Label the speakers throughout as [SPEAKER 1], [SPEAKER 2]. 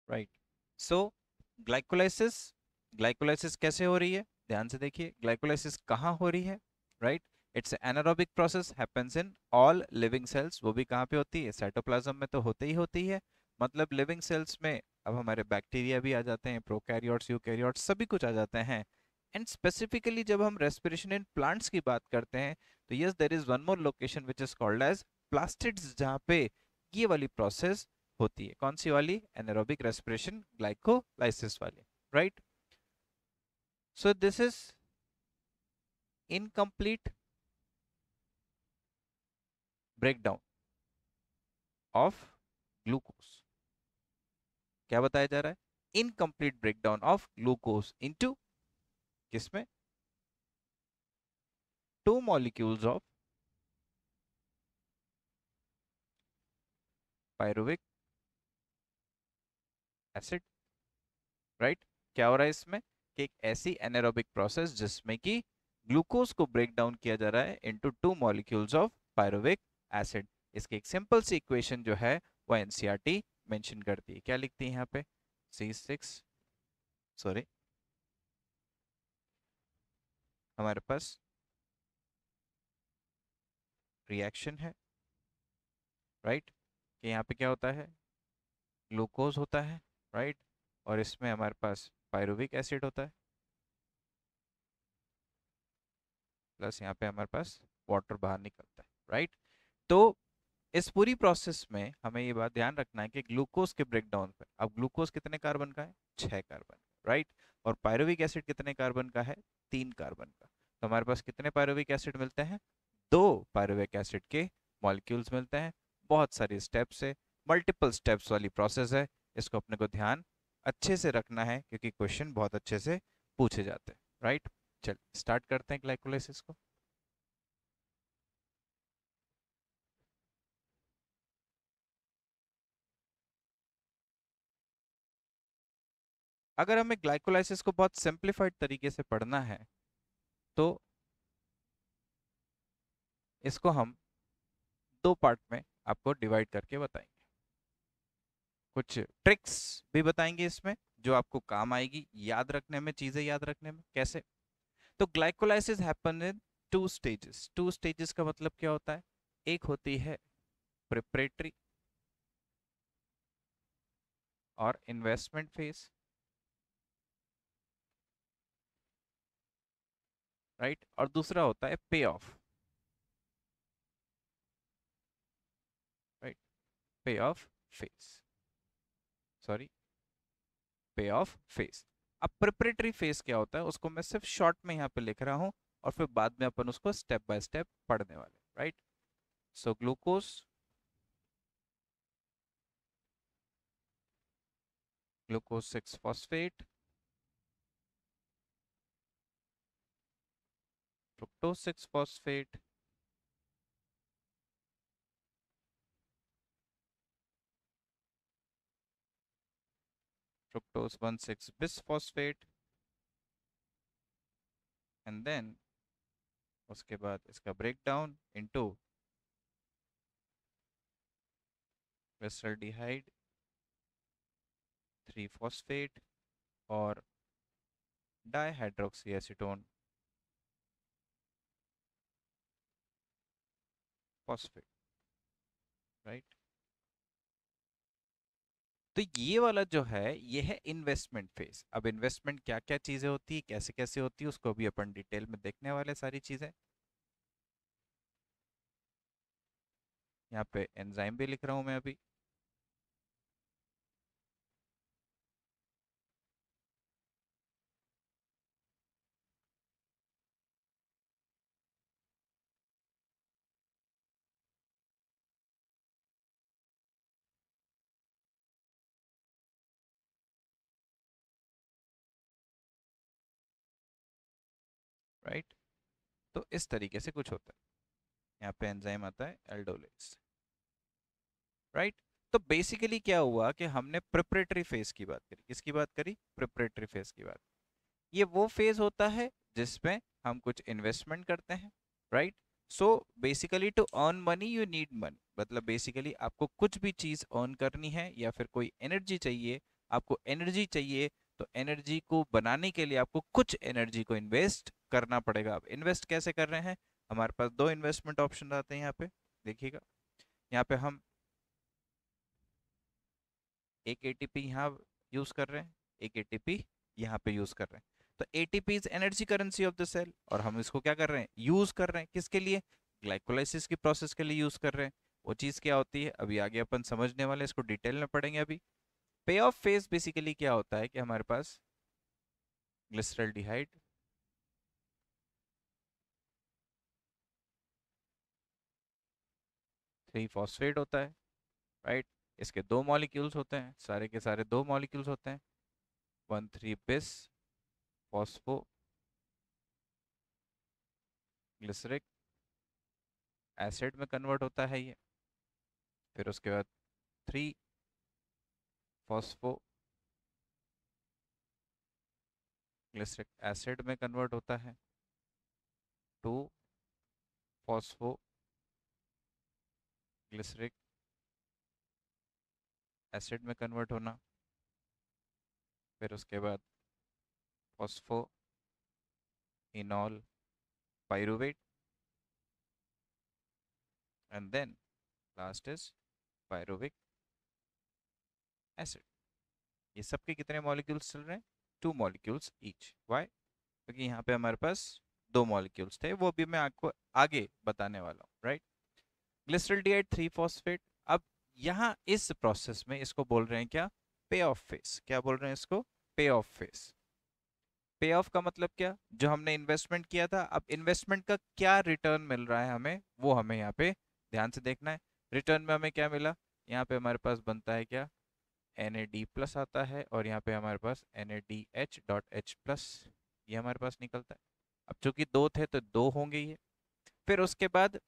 [SPEAKER 1] Right. सो glycolysis, glycolysis कैसे हो रही है, ध्यान से देखिए, ग्लाइकोलाइसिस कहाँ हो रही है, right. It's anaerobic process happens in all living cells. वो भी कहाँ पे होती है, साइटोप्लाज्म में तो होते ही होती है, मतलब लिविंग सेल्स में अब हमारे बैक्टीरिया भी आ जाते हैं, प्रोकैरियोट्स यूकैरियोट्स सभी कुछ आ जाते हैं। एंड स्पेसिफिकली जब हम रेस्पिरेशन इन प्लांट्स की बात करते हैं तो yes there is one more location which is called as plastids, जहाँ पे ये वाली प्रोसेस होती है। कौन सी वाली, एनारोबिक रेस्पिरेशन ग्लाइकोलाइसिस वाली, right. So this is incomplete breakdown of glucose. क्या बताया जा रहा है, incomplete breakdown of glucose into किसमें, two molecules of pyruvic acid, right. क्या हो रहा है इसमें कि एक ऐसी एनारोबिक प्रोसेस जिसमें कि ग्लूकोज को ब्रेक डाउन किया जा रहा है into two molecules of pyruvic acid. इसकी एक सिंपल सी इक्वेशन जो है वो एनसीईआरटी मेंशन करती है। क्या लिखती है यहाँ पे, C6, सॉरी, हमारे पास रिएक्शन है, राइट, कि यहाँ पे क्या होता है, ग्लूकोज होता है, राइट, और इसमें हमारे पास पायरुविक एसिड होता है, प्लस यहाँ पे हमारे पास वाटर बाहर निकलता है, राइट। तो इस पूरी प्रोसेस में हमें ये बात ध्यान रखना है कि ग्लूकोज के ब्रेकडाउन पे, अब ग्लूकोज कितने कार्बन का है, 6 कार्बन, राइट, और पायरुविक एसिड कितने कार्बन का है, 3 कार्बन का। तो हमारे पास कितने पायरुविक एसिड मिलते हैं, 2 पायरुविक एसिड के मॉलिक्यूल्स मिलते हैं। बहुत सारी स्टेप्स है, मल्टीपल स्टेप्स वाली प्रोसेस है, इसको अपने को ध्यान अच्छे से रखना है क्योंकि क्वेश्चन बहुत अच्छे से पूछे जाते हैं, राइट। चल स्टार्ट करते हैं ग्लाइकोलाइसिस को। अगर हमें ग्लाइकोलाइसिस को बहुत सिंप्लीफाइड तरीके से पढ़ना है तो इसको हम 2 पार्ट में आपको डिवाइड करके बताएंगे। कुछ ट्रिक्स भी बताएंगे इसमें जो आपको काम आएगी याद रखने में, चीजें याद रखने में। कैसे, तो glycolysis happen in 2 stages. 2 stages का मतलब क्या होता है, एक होती है प्रिपरेटरी और इन्वेस्टमेंट फेज, राइट, और दूसरा होता है पे ऑफ, राइट, पे ऑफ फेज, सॉरी, पे ऑफ फेज। अब प्रिपरेटरी फेज क्या होता है उसको मैं सिर्फ शॉर्ट में यहाँ पे लिख रहा हूँ और फिर बाद में अपन उसको स्टेप बाय स्टेप पढ़ने वाले, right. So glucose, glucose 6 phosphate, fructose 6 phosphate, fructose 1 6 bisphosphate, and then उसके बाद इसका ब्रेक डाउन इनटू वेस्टरडीहाइड 3 फॉस्फेट और डाईहाइड्रोक्सी एसीटोन फॉस्फेट, राइट। तो ये वाला जो है ये है इन्वेस्टमेंट फेज। अब इन्वेस्टमेंट क्या क्या चीजें होती है, कैसे कैसे होती है, उसको भी अपन डिटेल में देखने वाले सारी चीजें। यहाँ पे एंजाइम भी लिख रहा हूँ मैं अभी, राइट। तो इस तरीके से कुछ होता है। यहाँ पे एंजाइम आता है एल्डोलेज, राइट। तो बेसिकली क्या हुआ कि हमने प्रिपरेटरी फेज की बात करी, किसकी बात करी, प्रिपरेटरी फेज की बात। ये वो फेज होता है जिसमें हम कुछ इन्वेस्टमेंट करते हैं, right. So basically to earn money you need money, मतलब बेसिकली आपको कुछ भी चीज अर्न करनी है या फिर कोई एनर्जी चाहिए आपको एनर्जी चाहिए, तो एनर्जी को बनाने के लिए आपको कुछ एनर्जी को इन्वेस्ट करना पड़ेगा। अब इन्वेस्ट कैसे कर रहे हैं, हमारे पास दो इन्वेस्टमेंट ऑप्शन आते हैं यहाँ पे, देखिएगा। यहाँ पे हम एक एटीपी यहाँ यूज कर रहे हैं, एक एटीपी यहाँ पे यूज कर रहे हैं। तो ATP is energy currency of the cell, और हम इसको क्या कर रहे हैं, यूज कर रहे हैं किसके लिए, ग्लाइकोलाइसिस की प्रोसेस के लिए यूज कर रहे हैं। वो चीज क्या होती है अभी आगे अपन समझने वाले, इसको डिटेल में पढ़ेंगे अभी। पे ऑफ फेज बेसिकली क्या होता है कि हमारे पास ग्लिसरॉल्डिहाइड, थ्री फॉस्फेट होता है, राइट। इसके दो मॉलिक्यूल्स होते हैं, सारे के सारे दो मॉलिक्यूल्स होते हैं, वन थ्री बिस फॉस्फो ग्लिसरिक एसिड में कन्वर्ट होता है ये। फिर उसके बाद थ्री फॉस्फो ग्लिसरिक एसिड में कन्वर्ट होता है, टू फॉस्फो ग्लिसरिक एसिड में कन्वर्ट होना। फिर उसके बाद phosphoenolpyruvate, and then last is pyruvic acid. ये सबके कितने मॉलिक्यूल्स चल रहे हैं, टू मॉलिक्यूल्स ईच। व्हाई, क्योंकि यहाँ पे हमारे पास दो मॉलिक्यूल्स थे, वो भी मैं आपको आगे बताने वाला हूँ, राइट। Glyceraldehyde three phosphate. अब यहाँ इस प्रोसेस में इसको बोल रहे हैं क्या, पे ऑफ फेस। क्या बोल रहे हैं इसको, पे ऑफ फेस। पे ऑफ का मतलब क्या, जो हमने इन्वेस्टमेंट किया था, अब इन्वेस्टमेंट का क्या रिटर्न मिल रहा है हमें, वो हमें यहाँ पे ध्यान से देखना है। रिटर्न में हमें क्या मिला, यहाँ पे हमारे पास बनता है क्या, NAD प्लस आता है, और यहाँ पे हमारे पास NADH.H प्लस, ये हमारे पास निकलता है। अब चूंकि दो थे तो दो होंगे ये। फिर उसके बाद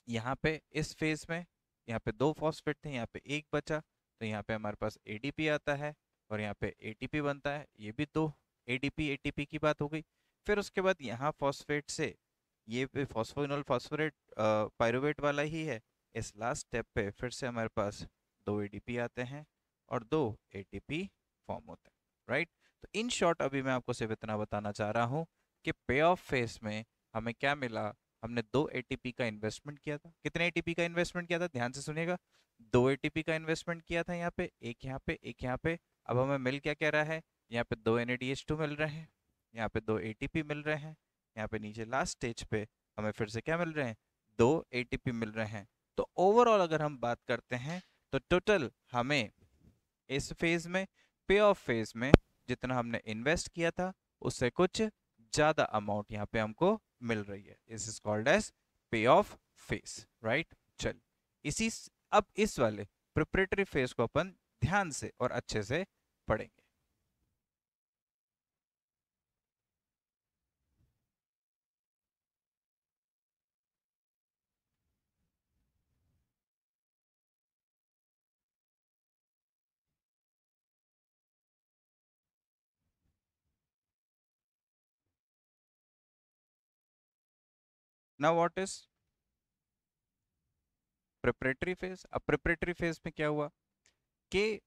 [SPEAKER 1] यहाँ पे इस फेज में, यहाँ पे दो फॉस्फेट थे, यहाँ पे एक बचा, तो यहाँ पे हमारे पास ADP आता है, और यहाँ पे ATP बनता है, ये भी दो ADP ATP की बात हो गई। फिर उसके बाद यहाँ फॉस्फेट से ये फॉस्फोइनोल फॉस्फोरेट पायरुवेट वाला ही है। इस लास्ट स्टेप पे फिर से हमारे पास दो ADP आते हैं और दो ATP फॉर्म होते हैं, राइट। तो इन शॉर्ट अभी मैं आपको सिर्फ इतना बताना चाह रहा हूँ कि पे ऑफ फेज में हमें क्या मिला, हमने दो एटीपी का इन्वेस्टमेंट किया था। कितने एटीपी का इन्वेस्टमेंट किया था, ध्यान से सुनिएगा। दो एटीपी का इन्वेस्टमेंट किया था यहाँ पे, एक यहाँ पे, एक यहाँ पे। अब हमें मिल क्या कह रहा है, यहाँ पे दो NADH2 मिल रहे हैं, यहाँ पे दो ATP मिल रहे हैं, यहाँ पे नीचे लास्ट स्टेज पे हमें फिर से क्या मिल रहे हैं, दो ATP मिल रहे हैं। तो ओवरऑल अगर हम बात करते हैं तो टोटल हमें इस फेज में, पे ऑफ फेज में, जितना हमने इन्वेस्ट किया था उससे कुछ ज्यादा अमाउंट यहाँ पे हमको मिल रही है। दिस इज कॉल्ड एज पे ऑफ फेज, राइट। चल अब इस वाले प्रिपरेटरी फेज को अपन ध्यान से और अच्छे से पढ़ेंगे। Now what is preparatory phase. अब प्रिपरेटरी फेज में क्या हुआ कि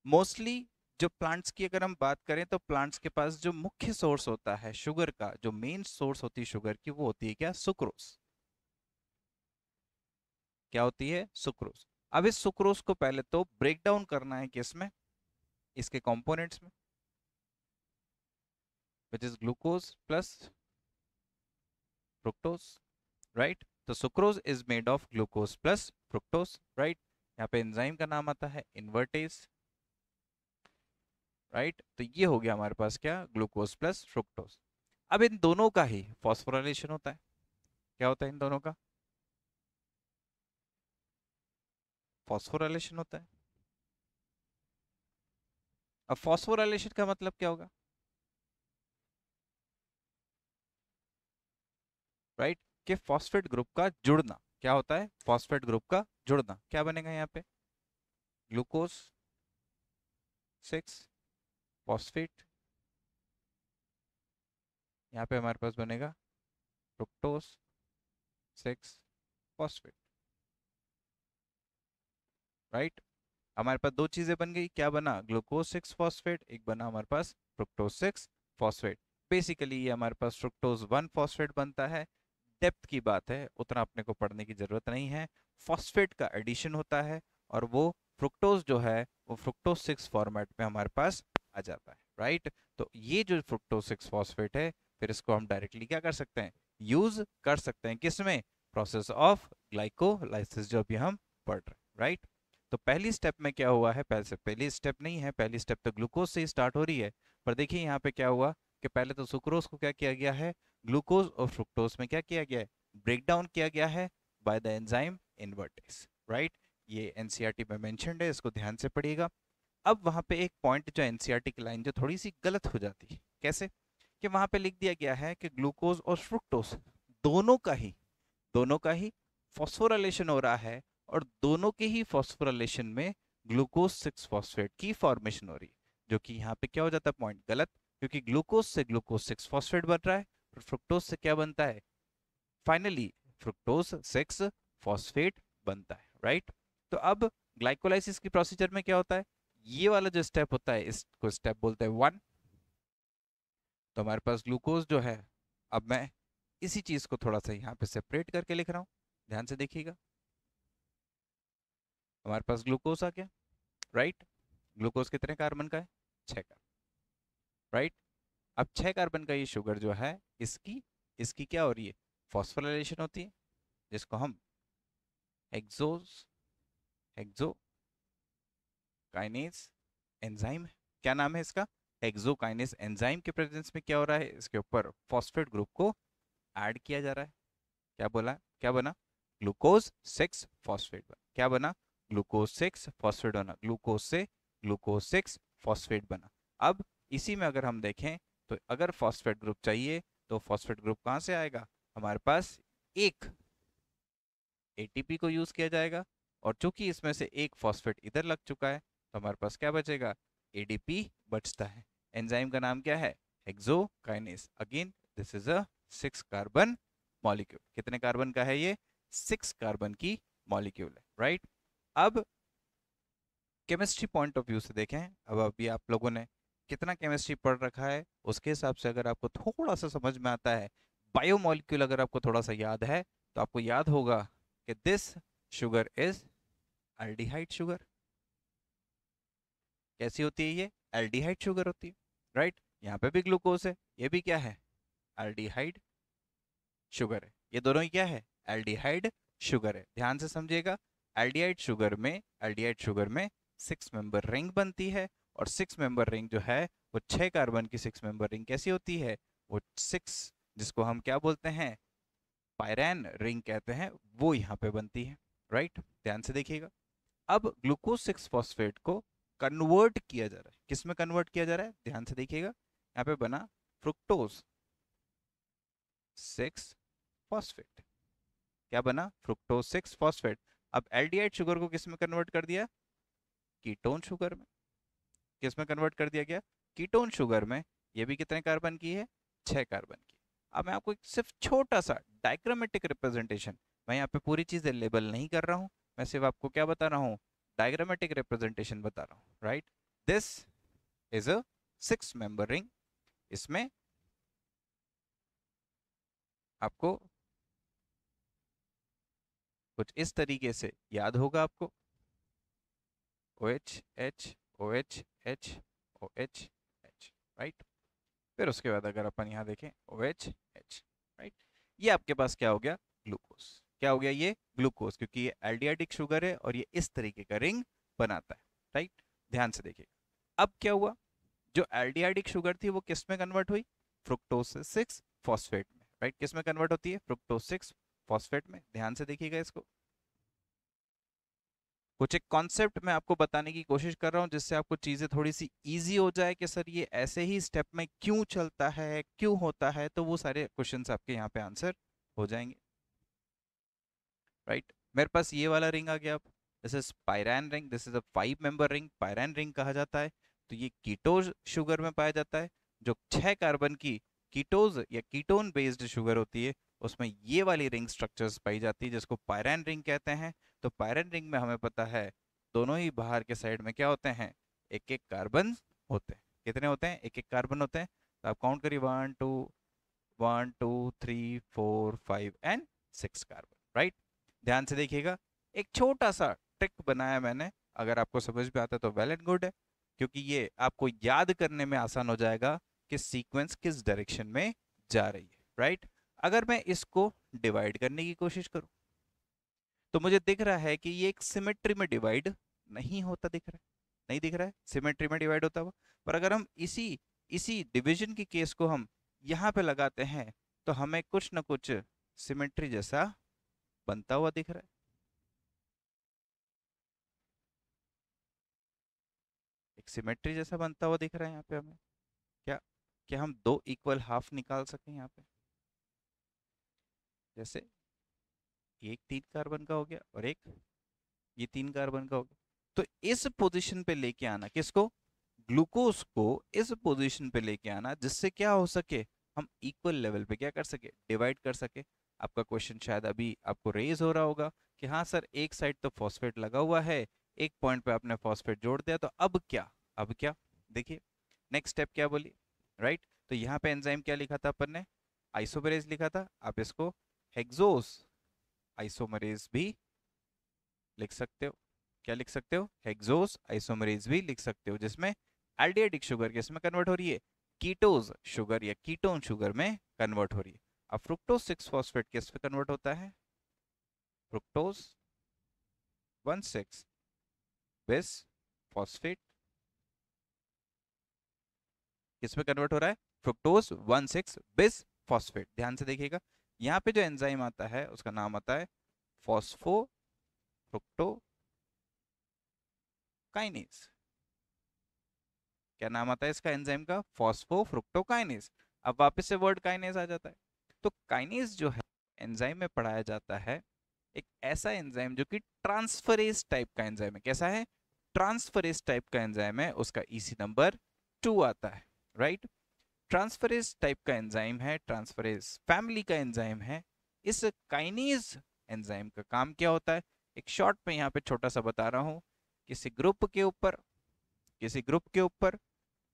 [SPEAKER 1] मोस्टली जो प्लांट्स की अगर हम बात करें तो प्लांट्स के पास जो मुख्य सोर्स होता है शुगर का, जो मेन सोर्स होती है शुगर की, वो होती है क्या, सुक्रोज। क्या होती है, सुक्रोज। अब इस सुक्रोज को पहले तो ब्रेक डाउन करना है किसमें, इसके कंपोनेंट्स में, which is glucose plus fructose, right. तो sucrose is made of glucose plus fructose, right. यहाँ पे एंजाइम का नाम आता है इन्वर्टेज, राइट। तो ये हो गया हमारे पास क्या, ग्लूकोज प्लस फ्रुक्टोज। अब इन दोनों का ही फॉस्फोराइलेशन होता है। क्या होता है इन दोनों का, फॉस्फोराइलेशन होता है। अब फॉस्फोराइलेशन का मतलब क्या होगा, राइट, कि फॉस्फेट ग्रुप का जुड़ना। क्या होता है, फॉस्फेट ग्रुप का जुड़ना। क्या बनेगा यहाँ पे, ग्लूकोज सिक्स फॉस्फेट, यहाँ पे हमारे पास बनेगा फ्रुक्टोज सिक्स फॉस्फेट, राइट। हमारे पास दो चीजें बन गई, क्या बना, ग्लूकोज 6 फॉस्फेट, एक बना हमारे पास फ्रुक्टोज 6 फॉस्फेट। बेसिकली ये हमारे पास फ्रुक्टोज 1 फॉस्फेट बनता है। डेप्थ की बात है, उतना अपने को पढ़ने की जरूरत नहीं है। फॉस्फेट का एडिशन होता है और वो फ्रुक्टोज जो है वो फ्रुक्टोज 6 फॉर्मेट में हमारे पास आ जाता है, राइट। तो ये जो फ्रुक्टोज 6 फॉस्फेट है, फिर इसको हम डायरेक्टली क्या कर सकते हैं, यूज कर सकते हैं किसमें, प्रोसेस ऑफ ग्लाइकोलाइसिस जो अभी हम पढ़ रहे हैं, राइट। तो पहली स्टेप में क्या हुआ है, पहली स्टेप नहीं है, पहली स्टेप तो ग्लूकोज से ही स्टार्ट हो रही है। पर देखिए यहाँ पे क्या हुआ कि पहले तो सुक्रोज को क्या किया गया है, ग्लूकोज और फ्रुक्टोज में क्या किया गया है, ब्रेक डाउन किया गया है by the enzyme invertase, right. ये एनसीईआरटी में मेंशन्ड है, इसको ध्यान से पढ़िएगा। अब वहां पे एक पॉइंट जो एनसीईआरटी की लाइन जो थोड़ी सी गलत हो जाती है, कैसे, कि वहां पे लिख दिया गया है कि ग्लूकोज और फ्रुक्टोज दोनों का ही दोनों का ही फॉस्फोराइलेशन हो रहा है, और दोनों के ही फॉस्फोराइलेशन में ग्लूकोज 6 फॉस्फेट की फॉर्मेशन हो रही है, जो कि यहाँ पे क्या हो जाता है, पॉइंट गलत, क्योंकि ग्लूकोज से ग्लूकोज 6 फॉस्फेट बन रहा है, और फ्रुक्टोज से क्या बनता है, फाइनली फ्रुक्टोज 6 फॉस्फेट बनता है, राइट। तो अब ग्लाइकोलाइसिस की प्रोसीजर में क्या होता है, ये वाला जो स्टेप होता है इसको स्टेप बोलते हैं 1। तो हमारे पास ग्लूकोज जो है, अब मैं इसी चीज को थोड़ा सा यहाँ पे सेपरेट करके लिख रहा हूँ, ध्यान से देखिएगा। हमारे पास ग्लूकोज आ गया, राइट। ग्लूकोज कितने कार्बन का है, 6 कार्बन, राइट। अब 6 कार्बन का ये शुगर जो है, इसकी इसकी क्या हो रही है, फॉस्फोराइलेशन होती है, जिसको हम हेक्सोज हेक्सोकाइनेज एंजाइम, क्या नाम है इसका, हेक्सोकाइनेज एंजाइम के प्रेजेंस में क्या हो रहा है, इसके ऊपर फॉस्फेट ग्रुप को ऐड किया जा रहा है। क्या बोला, क्या बना, ग्लूकोज 6 फॉस्फेट बना, क्या बना, ग्लूकोज 6 फॉस्फेट बना, ग्लूकोज से ग्लूकोज 6 फॉस्फेट बना। अब इसी में अगर हम देखें, तो अगर फॉस्फेट ग्रुप चाहिए तो फॉस्फेट ग्रुप कहाँ से आएगा, हमारे पास एक एटीपी को यूज किया जाएगा, और चूंकि इसमें से एक फॉस्फेट इधर लग चुका है, तो हमारे पास क्या बचेगा, एडीपी बचता है। एंजाइम का नाम क्या है, hexokinase. Again this is a 6 carbon molecule, कितने कार्बन का है ये, 6 कार्बन की मॉलिक्यूल है, राइट। अब केमिस्ट्री पॉइंट ऑफ व्यू से देखें, अब अभी आप लोगों ने कितना केमिस्ट्री पढ़ रखा है, उसके हिसाब से अगर आपको थोड़ा सा समझ में आता है, बायोमोलिक्यूल अगर आपको थोड़ा सा याद है, तो आपको याद होगा कि this sugar is aldehyde sugar. कैसी होती है ये, एल्डिहाइड शुगर होती है, राइट। यहाँ पे भी ग्लूकोज है, ये भी क्या है, एल्डिहाइड शुगर है, ये दोनों ही क्या है, एल्डिहाइड शुगर है। ध्यान से समझिएगा, एल्डिहाइड शुगर में 6 मेंबर रिंग बनती है, और 6 मेंबर रिंग जो है वो 6 कार्बन की 6 मेंबर रिंग कैसी होती है, वो 6, जिसको हम क्या बोलते हैं, पायरैन रिंग कहते हैं, वो यहाँ पे बनती है, राइट। ध्यान से देखिएगा। अब ग्लूकोज 6 फॉस्फेट को कन्वर्ट किया जा रहा है, किस में कन्वर्ट किया जा रहा है, ध्यान से देखिएगा। यहाँ पे बना फ्रुक्टोज 6 फॉस्फेट, क्या बना, फ्रुक्टोज 6 फॉस्फेट। अब एल्डिहाइड शुगर को किस में कन्वर्ट कर दिया, कीटोन शुगर में, किस में कन्वर्ट कर दिया गया, कीटोन शुगर में। ये भी कितने कार्बन की है, 6 कार्बन की। अब मैं आपको एक सिर्फ छोटा सा डायग्रामेटिक रिप्रेजेंटेशन, मैं यहाँ पे पूरी चीजें लेबल नहीं कर रहा हूँ, मैं सिर्फ आपको क्या बता रहा हूँ, डायग्रामेटिक रिप्रेजेंटेशन बता रहा हूँ, right. This is a 6 member ring. इसमें आपको कुछ इस तरीके से याद होगा आपको, OH H OH H OH H, right. फिर उसके बाद अगर अपन यहाँ देखें OH H, राइट। ये आपके पास क्या हो गया, ग्लूकोज। क्या हो गया ये, ग्लूकोज, क्योंकि ये एल्डिहाइडिक शुगर है और ये इस तरीके का रिंग बनाता है, राइट। ध्यान से देखिए, अब क्या हुआ, जो एल्डिहाइडिक शुगर थी वो किस में कन्वर्ट हुई, फ्रुक्टोज 6 फॉस्फेट में, राइट। किस में कन्वर्ट होती है, फ्रुक्टोज 6 फॉस्फेट में। ध्यान से देखिएगा इसको, कुछ एक कॉन्सेप्ट मैं आपको बताने की कोशिश कर रहा हूं, जिससे आपको चीजें थोड़ी सी इजी हो जाए कि सर ये ऐसे ही स्टेप में क्यों चलता है, क्यों होता है, तो वो सारे क्वेश्चंस आपके यहाँ पे आंसर हो जाएंगे, राइट। मेरे पास ये वाला रिंग आ गया, अब this is pyran ring, this is a 5 member ring, pyran ring कहा जाता है। तो ये कीटोज शुगर में पाया जाता है, जो 6 कार्बन की कीटोज या कीटोन बेस्ड शुगर होती है, उसमें ये वाली रिंग स्ट्रक्चर्स पाई जाती है, जिसको पायरैन रिंग कहते हैं। तो पायरैन रिंग में हमें पता है दोनों ही बाहर के साइड में क्या होते हैं, एक एक कार्बन होते हैं। कितने होते हैं, एक एक कार्बन होते हैं। तो आप काउंट करिए, 1 2 3 4 5 एंड 6 कार्बन, राइट। ध्यान से देखिएगा, एक छोटा सा ट्रिक बनाया मैंने, अगर आपको समझ में आता है तो वेल एंड गुड है, क्योंकि ये आपको याद करने में आसान हो जाएगा कि सीक्वेंस किस डायरेक्शन में जा रही है, राइट। अगर मैं इसको डिवाइड करने की कोशिश करूं तो मुझे दिख रहा है कि ये एक सिमेट्री में डिवाइड नहीं होता दिख रहा है, नहीं दिख रहा है सिमेट्री में डिवाइड होता हुआ। पर अगर हम इसी इसी डिवीजन की केस को हम यहाँ पे लगाते हैं तो हमें कुछ ना कुछ सिमेट्री जैसा बनता हुआ दिख रहा है। एक सिमेट्री जैसा बनता हुआ दिख रहा है यहाँ पे हमें। क्या क्या हम दो इक्वल हाफ निकाल सकें यहाँ पे, जैसे एक 3 कार्बन का हो गया और एक ये 3 कार्बन का हो गया। तो इस पोजीशन पे लेके आना किसको, ग्लूकोज को इस पोजीशन पे लेके आना, जिससे क्या हो सके, हम इक्वल लेवल पे क्या कर सके, डिवाइड कर सके। आपका क्वेश्चन शायद अभी आपको रेज हो रहा होगा कि हाँ सर, एक साइड तो फॉस्फेट लगा हुआ है, एक पॉइंट पे आपने फॉस्फेट जोड़ दिया, तो अब क्या, अब क्या। देखिए नेक्स्ट स्टेप क्या बोली, राइट। तो यहाँ पे एंजाइम क्या लिखा था अपन ने, आइसोमेरेज लिखा था। आप इसको हेक्सोस आइसोमरेज भी लिख सकते हो। क्या लिख सकते हो, हेक्सोस आइसोमरेज भी लिख सकते हो, जिसमें एल्डिहाइडिक शुगर किस में कन्वर्ट हो रही है, कीटोज शुगर या कीटोन शुगर में कन्वर्ट हो रही है। अब फ्रुक्टोज 6 फॉस्फेट किस में कन्वर्ट होता है, फ्रुक्टोज 1,6 बिस फॉस्फेट किस में कन्वर्ट हो रहा है, फ्रुक्टोज 1,6 बिस फॉस्फेट। ध्यान से देखिएगा, यहाँ पे जो एंजाइम आता है उसका नाम आता है फॉस्फो फ्रुक्टोकाइनेज। क्या नाम आता है इसका एंजाइम का, फॉस्फोफ्रुक्टोकाइनेज। अब वापस से वर्ड काइनेज आ जाता है। तो काइनेज जो है एंजाइम में पढ़ाया जाता है, एक ऐसा एंजाइम जो कि ट्रांसफरेज टाइप का एंजाइम है। कैसा है, ट्रांसफरेज टाइप का एंजाइम है, उसका ईसी नंबर 2 आता है, राइट। ट्रांसफरेज टाइप का एंजाइम है, ट्रांसफरेज फैमिली का एंजाइम है। इस काइनेज एंजाइम का काम क्या होता है, एक शॉर्ट में यहाँ पे छोटा सा बता रहा हूँ। किसी ग्रुप के ऊपर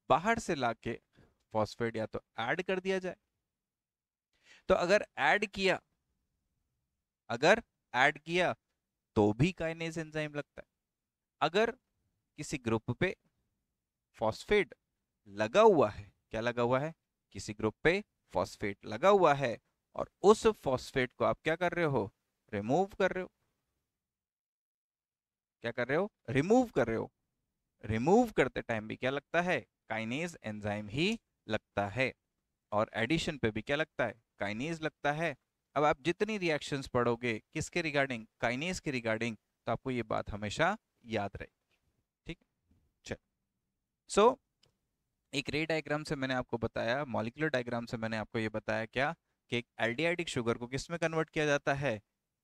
[SPEAKER 1] बाहर से लाके फॉस्फेट या तो ऐड कर दिया जाए, तो अगर ऐड किया तो भी काइनेज एंजाइम लगता है। अगर किसी ग्रुप पे फॉस्फेट लगा हुआ है, क्या लगा हुआ है, किसी ग्रुप पे फॉस्फेट लगा हुआ है, और उस फॉस्फेट को आप क्या कर रहे हो, रिमूव कर रहे हो, क्या कर रहे हो, रिमूव कर रहे हो। रिमूव करते टाइम भी क्या लगता है, काइनेज एंजाइम ही लगता है। और एडिशन पे भी क्या लगता है, काइनेज लगता है। अब आप जितनी रिएक्शंस पढ़ोगे किसके रिगार्डिंग, काइनेज के रिगार्डिंग, तो आपको ये बात हमेशा याद रहेगी, ठीक। चल, सो एक रे डायग्राम से मैंने आपको बताया, मॉलिक्यूलर डायग्राम से मैंने आपको ये बताया क्या, कि एक एल्डिहाइडिक शुगर को किस में कन्वर्ट किया जाता है,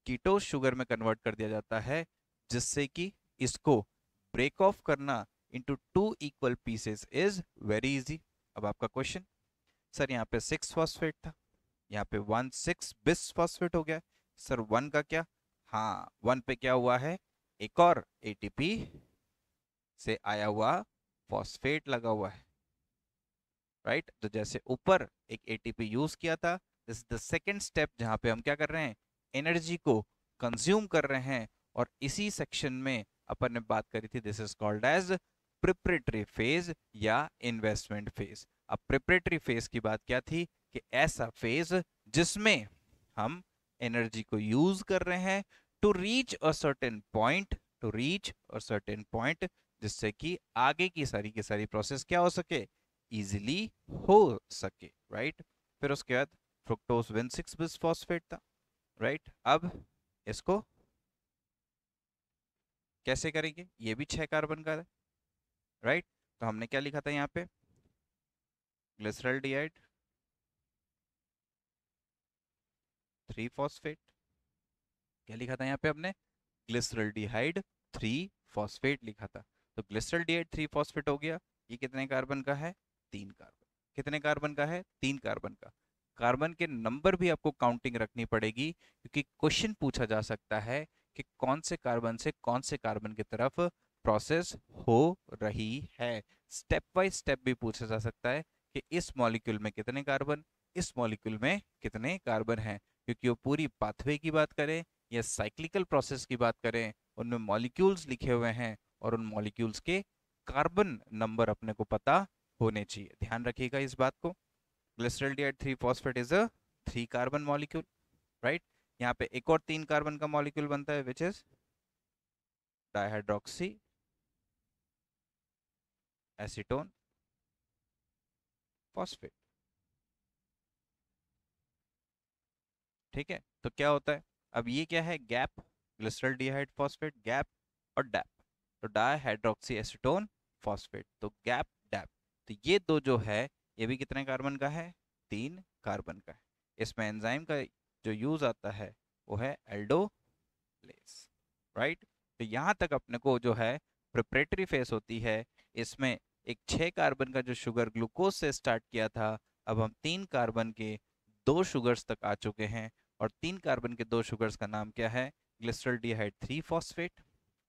[SPEAKER 1] कीटोस शुगर में कन्वर्ट कर दिया जाता है, जिससे कि इसको ब्रेक ऑफ करना into 2 equal pieces is very easy. अब आपका क्वेश्चन, सर यहाँ पे 6 फॉस्फेट था, यहाँ पे 1,6 बिस फॉस्फेट हो गया, सर 1 का क्या, हाँ 1 पे क्या हुआ है, एक और एटीपी से आया हुआ फॉस्फेट लगा हुआ है, राइट। तो जैसे ऊपर एक एटीपी यूज किया था, this is the second step जहां पे हम क्या कर रहे हैं, एनर्जी को कंज्यूम कर रहे हैं। और इसी सेक्शन में अपन ने बात करी थी, this is called as preparatory phase या इन्वेस्टमेंट फेज। अब प्रिपरेटरी फेज की बात क्या थी, कि ऐसा फेज जिसमें हम एनर्जी को यूज कर रहे हैं to reach a certain point, जिससे कि आगे की सारी प्रोसेस क्या हो सके, इजीली हो सके, राइट। फिर उसके बाद फ्रुक्टोज 1,6 बिस फॉस्फेट था, राइट। अब इसको कैसे करेंगे, ये भी 6 कार्बन का है, राइट। तो हमने क्या लिखा था यहाँ पे, ग्लिसरॉल्डिहाइड 3 फॉस्फेट, क्या लिखा था यहाँ पे हमने, ग्लिसरॉल्डिहाइड 3 फॉस्फेट लिखा था। तो ग्लिसरॉल्डिहाइड 3 फॉस्फेट हो गया, ये कितने कार्बन का है, 3 कार्बन। कितने कार्बन का है, 3 कार्बन का। कार्बन के नंबर भी आपको काउंटिंग रखनी पड़ेगी, क्योंकि क्वेश्चन पूछा जा सकता है कि कौन से कार्बन से कौन से कार्बन की तरफ प्रोसेस हो रही है। स्टेप बाय स्टेप भी पूछा जा सकता है कि इस मॉलिक्यूल में कितने कार्बन, इस मॉलिक्यूल में कितने कार्बन हैं, क्योंकि वो पूरी पाथवे की बात करें या साइक्लिकल प्रोसेस की बात करें, उनमें मॉलिक्यूल्स लिखे हुए हैं और उन मॉलिक्यूल्स के कार्बन नंबर अपने को पता होने चाहिए। ध्यान रखिएगा इस बात को। Glyceraldehyde 3 phosphate is a 3 carbon molecule, right. यहाँ पे एक और 3 कार्बन का मॉलिक्यूल बनता है which is dihydroxy acetone phosphate. ठीक है, तो क्या होता है, अब ये क्या है, गैप, ग्लिसरॉल्डिहाइड फॉस्फेट गैप और डैप, तो डाइहाइड्रोक्सी एसीटोन फॉस्फेट, तो गैप डैप। तो ये दो जो है ये भी कितने कार्बन का है, 3 कार्बन का है। इसमें एंजाइम का जो यूज आता है वो है एल्डोलेस, राइट। तो यहाँ तक अपने को जो है प्रिपरेटरी फेस होती है। इसमें एक 6 कार्बन का जो शुगर ग्लूकोज से स्टार्ट किया था, अब हम 3 कार्बन के 2 शुगर्स तक आ चुके हैं। और 3 कार्बन के 2 शुगर्स का नाम क्या है, ग्लिसरॉल्डिहाइड 3 फॉस्फेट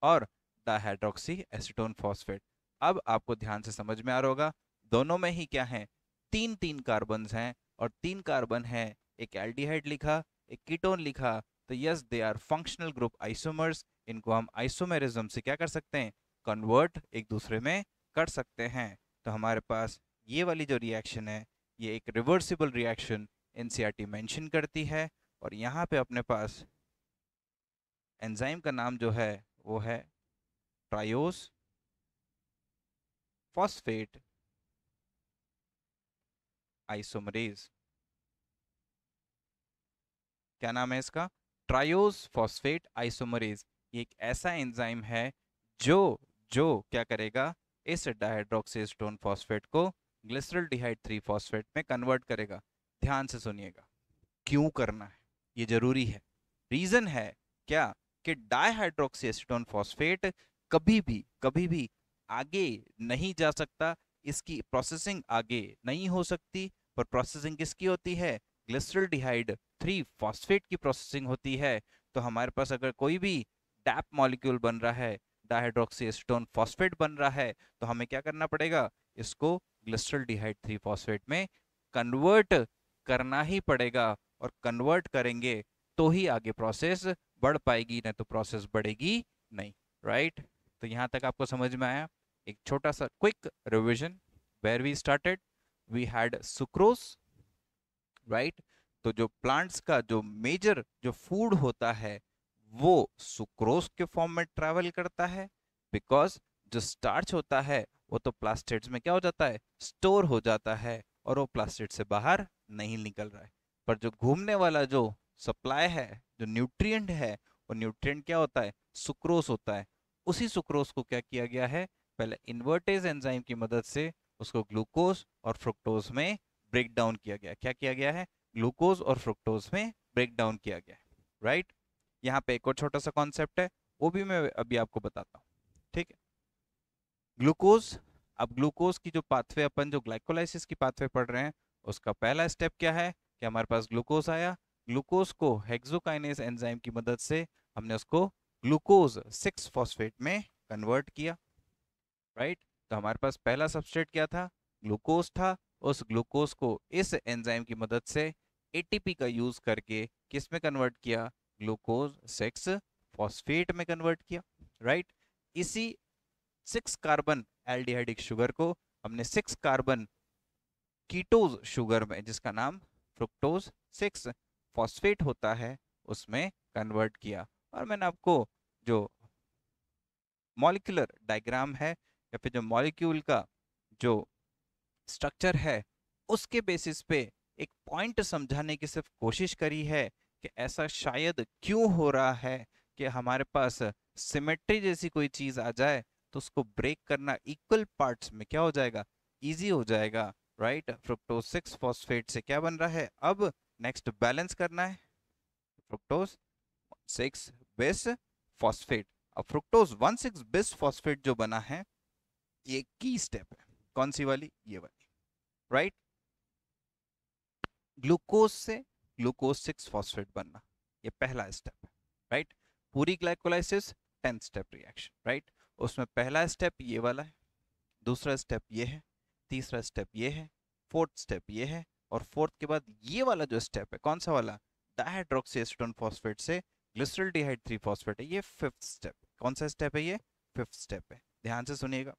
[SPEAKER 1] और डाइहाइड्रोक्सी एसीटोन फॉस्फेट। अब आपको ध्यान से समझ में आ रहा होगा, दोनों में ही क्या है, 3 कार्बन हैं और 3 कार्बन है, एक एल्डिहाइड लिखा, एक कीटोन लिखा। तो yes they are functional group isomers. इनको हम आइसोमेरिज्म से क्या कर सकते हैं, कन्वर्ट एक दूसरे में कर सकते हैं। तो हमारे पास ये वाली जो रिएक्शन है ये एक रिवर्सिबल रिएक्शन एनसीईआरटी मेंशन करती है। और यहाँ पे अपने पास एंजाइम का नाम जो है वो है ट्रायोस फॉस्फेट आइसोमरेज। क्या नाम है इसका, ट्रायोस फॉस्फेट आइसोमरेज। ये एक ऐसा एंजाइम है जो जो क्या करेगा, इस डाइहाइड्रोक्सीस्टोन फॉस्फेट को ग्लिसरॉल्डिहाइड 3 फॉस्फेट में कन्वर्ट करेगा। ध्यान से सुनिएगा, क्यों करना है ये जरूरी है। रीजन है क्या, कि डाइहाइड्रोक्सी एसीटोन फॉस्फेट कभी भी आगे नहीं जा सकता, इसकी प्रोसेसिंग आगे नहीं हो सकती। पर प्रोसेसिंग किसकी होती है, ग्लिसरॉल्डिहाइड 3 फॉस्फेट की प्रोसेसिंग होती है। तो हमारे पास अगर कोई भी डैप मॉलिक्यूल बन रहा है, डाइहाइड्रोक्सी एसीटोन फॉस्फेट बन रहा है, तो हमें क्या करना पड़ेगा, इसको ग्लिसरॉल्डिहाइड 3 फॉस्फेट में कन्वर्ट करना ही पड़ेगा। और कन्वर्ट करेंगे तो ही आगे प्रोसेस बढ़ पाएगी, नहीं तो प्रोसेस बढ़ेगी नहीं, राइट। तो यहाँ तक आपको समझ में आया। एक छोटा सा quick revision, where we started, we had sucrose, right. तो जो प्लांट्स का जो मेजर जो फूड होता है वो सुक्रोज के फॉर्म में ट्रैवल करता है, बिकॉज जो स्टार्च होता है वो तो प्लास्टिड्स में क्या हो जाता है, स्टोर हो जाता है और वो प्लास्टिड से बाहर नहीं निकल रहा है। पर जो घूमने वाला जो सप्लाई है, जो न्यूट्रिएंट है, वो न्यूट्रिएंट क्या होता है, सुक्रोज होता है। उसी सुक्रोज को क्या किया गया है, पहले इन्वर्टेज एंजाइम की मदद से उसको ग्लूकोज और फ्रुक्टोज में ब्रेक डाउन किया गया। क्या किया गया है, ग्लूकोज और फ्रुक्टोज में ब्रेक डाउन किया गया है, राइट। यहाँ पे एक और छोटा सा कॉन्सेप्ट है, वो भी मैं अभी आपको बताता हूँ, ठीक है। ग्लूकोज, अब ग्लूकोज की जो पाथवे अपन जो ग्लाइकोलाइसिस की पाथवे पढ़ रहे हैं, उसका पहला स्टेप क्या है कि हमारे पास ग्लूकोज आया, ग्लूकोज को हेक्सोकाइनेज एंजाइम की मदद से हमने उसको ग्लूकोज 6 फॉस्फेट में कन्वर्ट किया, राइट। तो हमारे पास पहला सबस्ट्रेट क्या था, ग्लूकोज था। उस ग्लूकोज को इस एंजाइम की मदद से एटीपी का यूज करके किस में कन्वर्ट किया, ग्लूकोज 6 फॉस्फेट में कन्वर्ट किया, राइट। इसी 6 कार्बन एल्डिहाइडिक शुगर को हमने 6 कार्बन कीटोज शुगर में, जिसका नाम फ्रुक्टोज 6 फॉस्फेट होता है, उसमें कन्वर्ट किया। और मैंने आपको जो मॉलिक्यूलर डायग्राम है या फिर जो मॉलिक्यूल का जो स्ट्रक्चर है उसके बेसिस पे एक पॉइंट समझाने की सिर्फ कोशिश करी है कि ऐसा शायद क्यों हो रहा है कि हमारे पास सिमेट्री जैसी कोई चीज आ जाए तो उसको ब्रेक करना इक्वल पार्ट्स में क्या हो जाएगा, इजी हो जाएगा, राइट। फ्रुक्टोज 6 फॉस्फेट से क्या बन रहा है, अब नेक्स्ट बैलेंस करना है, फ्रुक्टोज 6 बिस फॉस्फेट। अब फ्रुक्टोज 1,6 बिस फॉस्फेट जो बना है ये की स्टेप है, कौन सी वाली, ये वाली, राइट। ग्लूकोज से ग्लूकोज 6 फॉस्फेट बनना, ये पहला स्टेप है, राइट। पूरी ग्लाइकोलाइसिस 10 स्टेप रिएक्शन, राइट। उसमें पहला स्टेप ये वाला है, दूसरा स्टेप ये है, तीसरा स्टेप ये है, फोर्थ स्टेप ये है, और फोर्थ के बाद ये वाला जो स्टेप है, कौन सा वाला, डाइहाइड्रोक्सी एसीटोन फॉस्फेट से ग्लिसरॉल्डिहाइड 3 फॉस्फेट है, ये फिफ्थ स्टेप। कौन सा स्टेप है ये, फिफ्थ स्टेप है, ध्यान से सुनिएगा।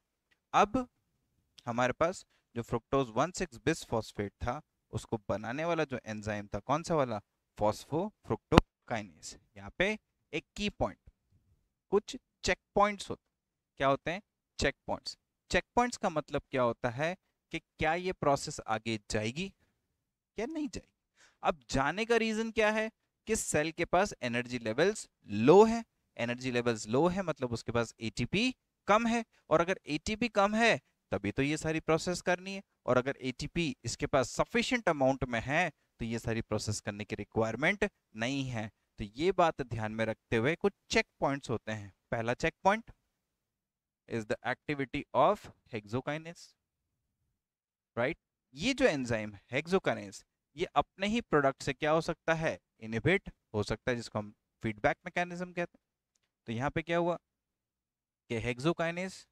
[SPEAKER 1] अब हमारे पास जो फ्रुक्टोज 1,6 बिस फॉस्फेट था, उसको बनाने वाला जो एंजाइम था, कौन सा वाला, फॉस्फोफ्रुक्टोकाइनेज। यहाँ पे एक की पॉइंट, कुछ चेक पॉइंट्स होते, क्या होते हैं, चेक पॉइंट्स। चेक पॉइंट्स का मतलब क्या होता है कि क्या ये प्रोसेस आगे जाएगी या नहीं जाएगी। अब जाने का रीजन क्या है कि सेल के पास एनर्जी लेवल्स लो है, एनर्जी लेवल्स लो है मतलब उसके पास एटीपी कम है, और अगर एटीपी कम है तभी तो ये सारी प्रोसेस करनी है, और अगर एटीपी इसके पास सफिशिएंट अमाउंट में है तो ये सारी प्रोसेस करने की रिक्वायरमेंट नहीं है। तो ये बात ध्यान में रखते हुए कुछ चेक पॉइंट्स होते हैं। पहला checkpoint is the activity of hexokinase, right. ये जो एंजाइम हेक्सोकाइनेज, ये अपने ही प्रोडक्ट से क्या हो सकता है, इनहिबिट हो सकता है, जिसको हम फीडबैक मैकेनिज्म कहते हैं। तो यहाँ पे क्या हुआ कि हेक्सोकाइनेज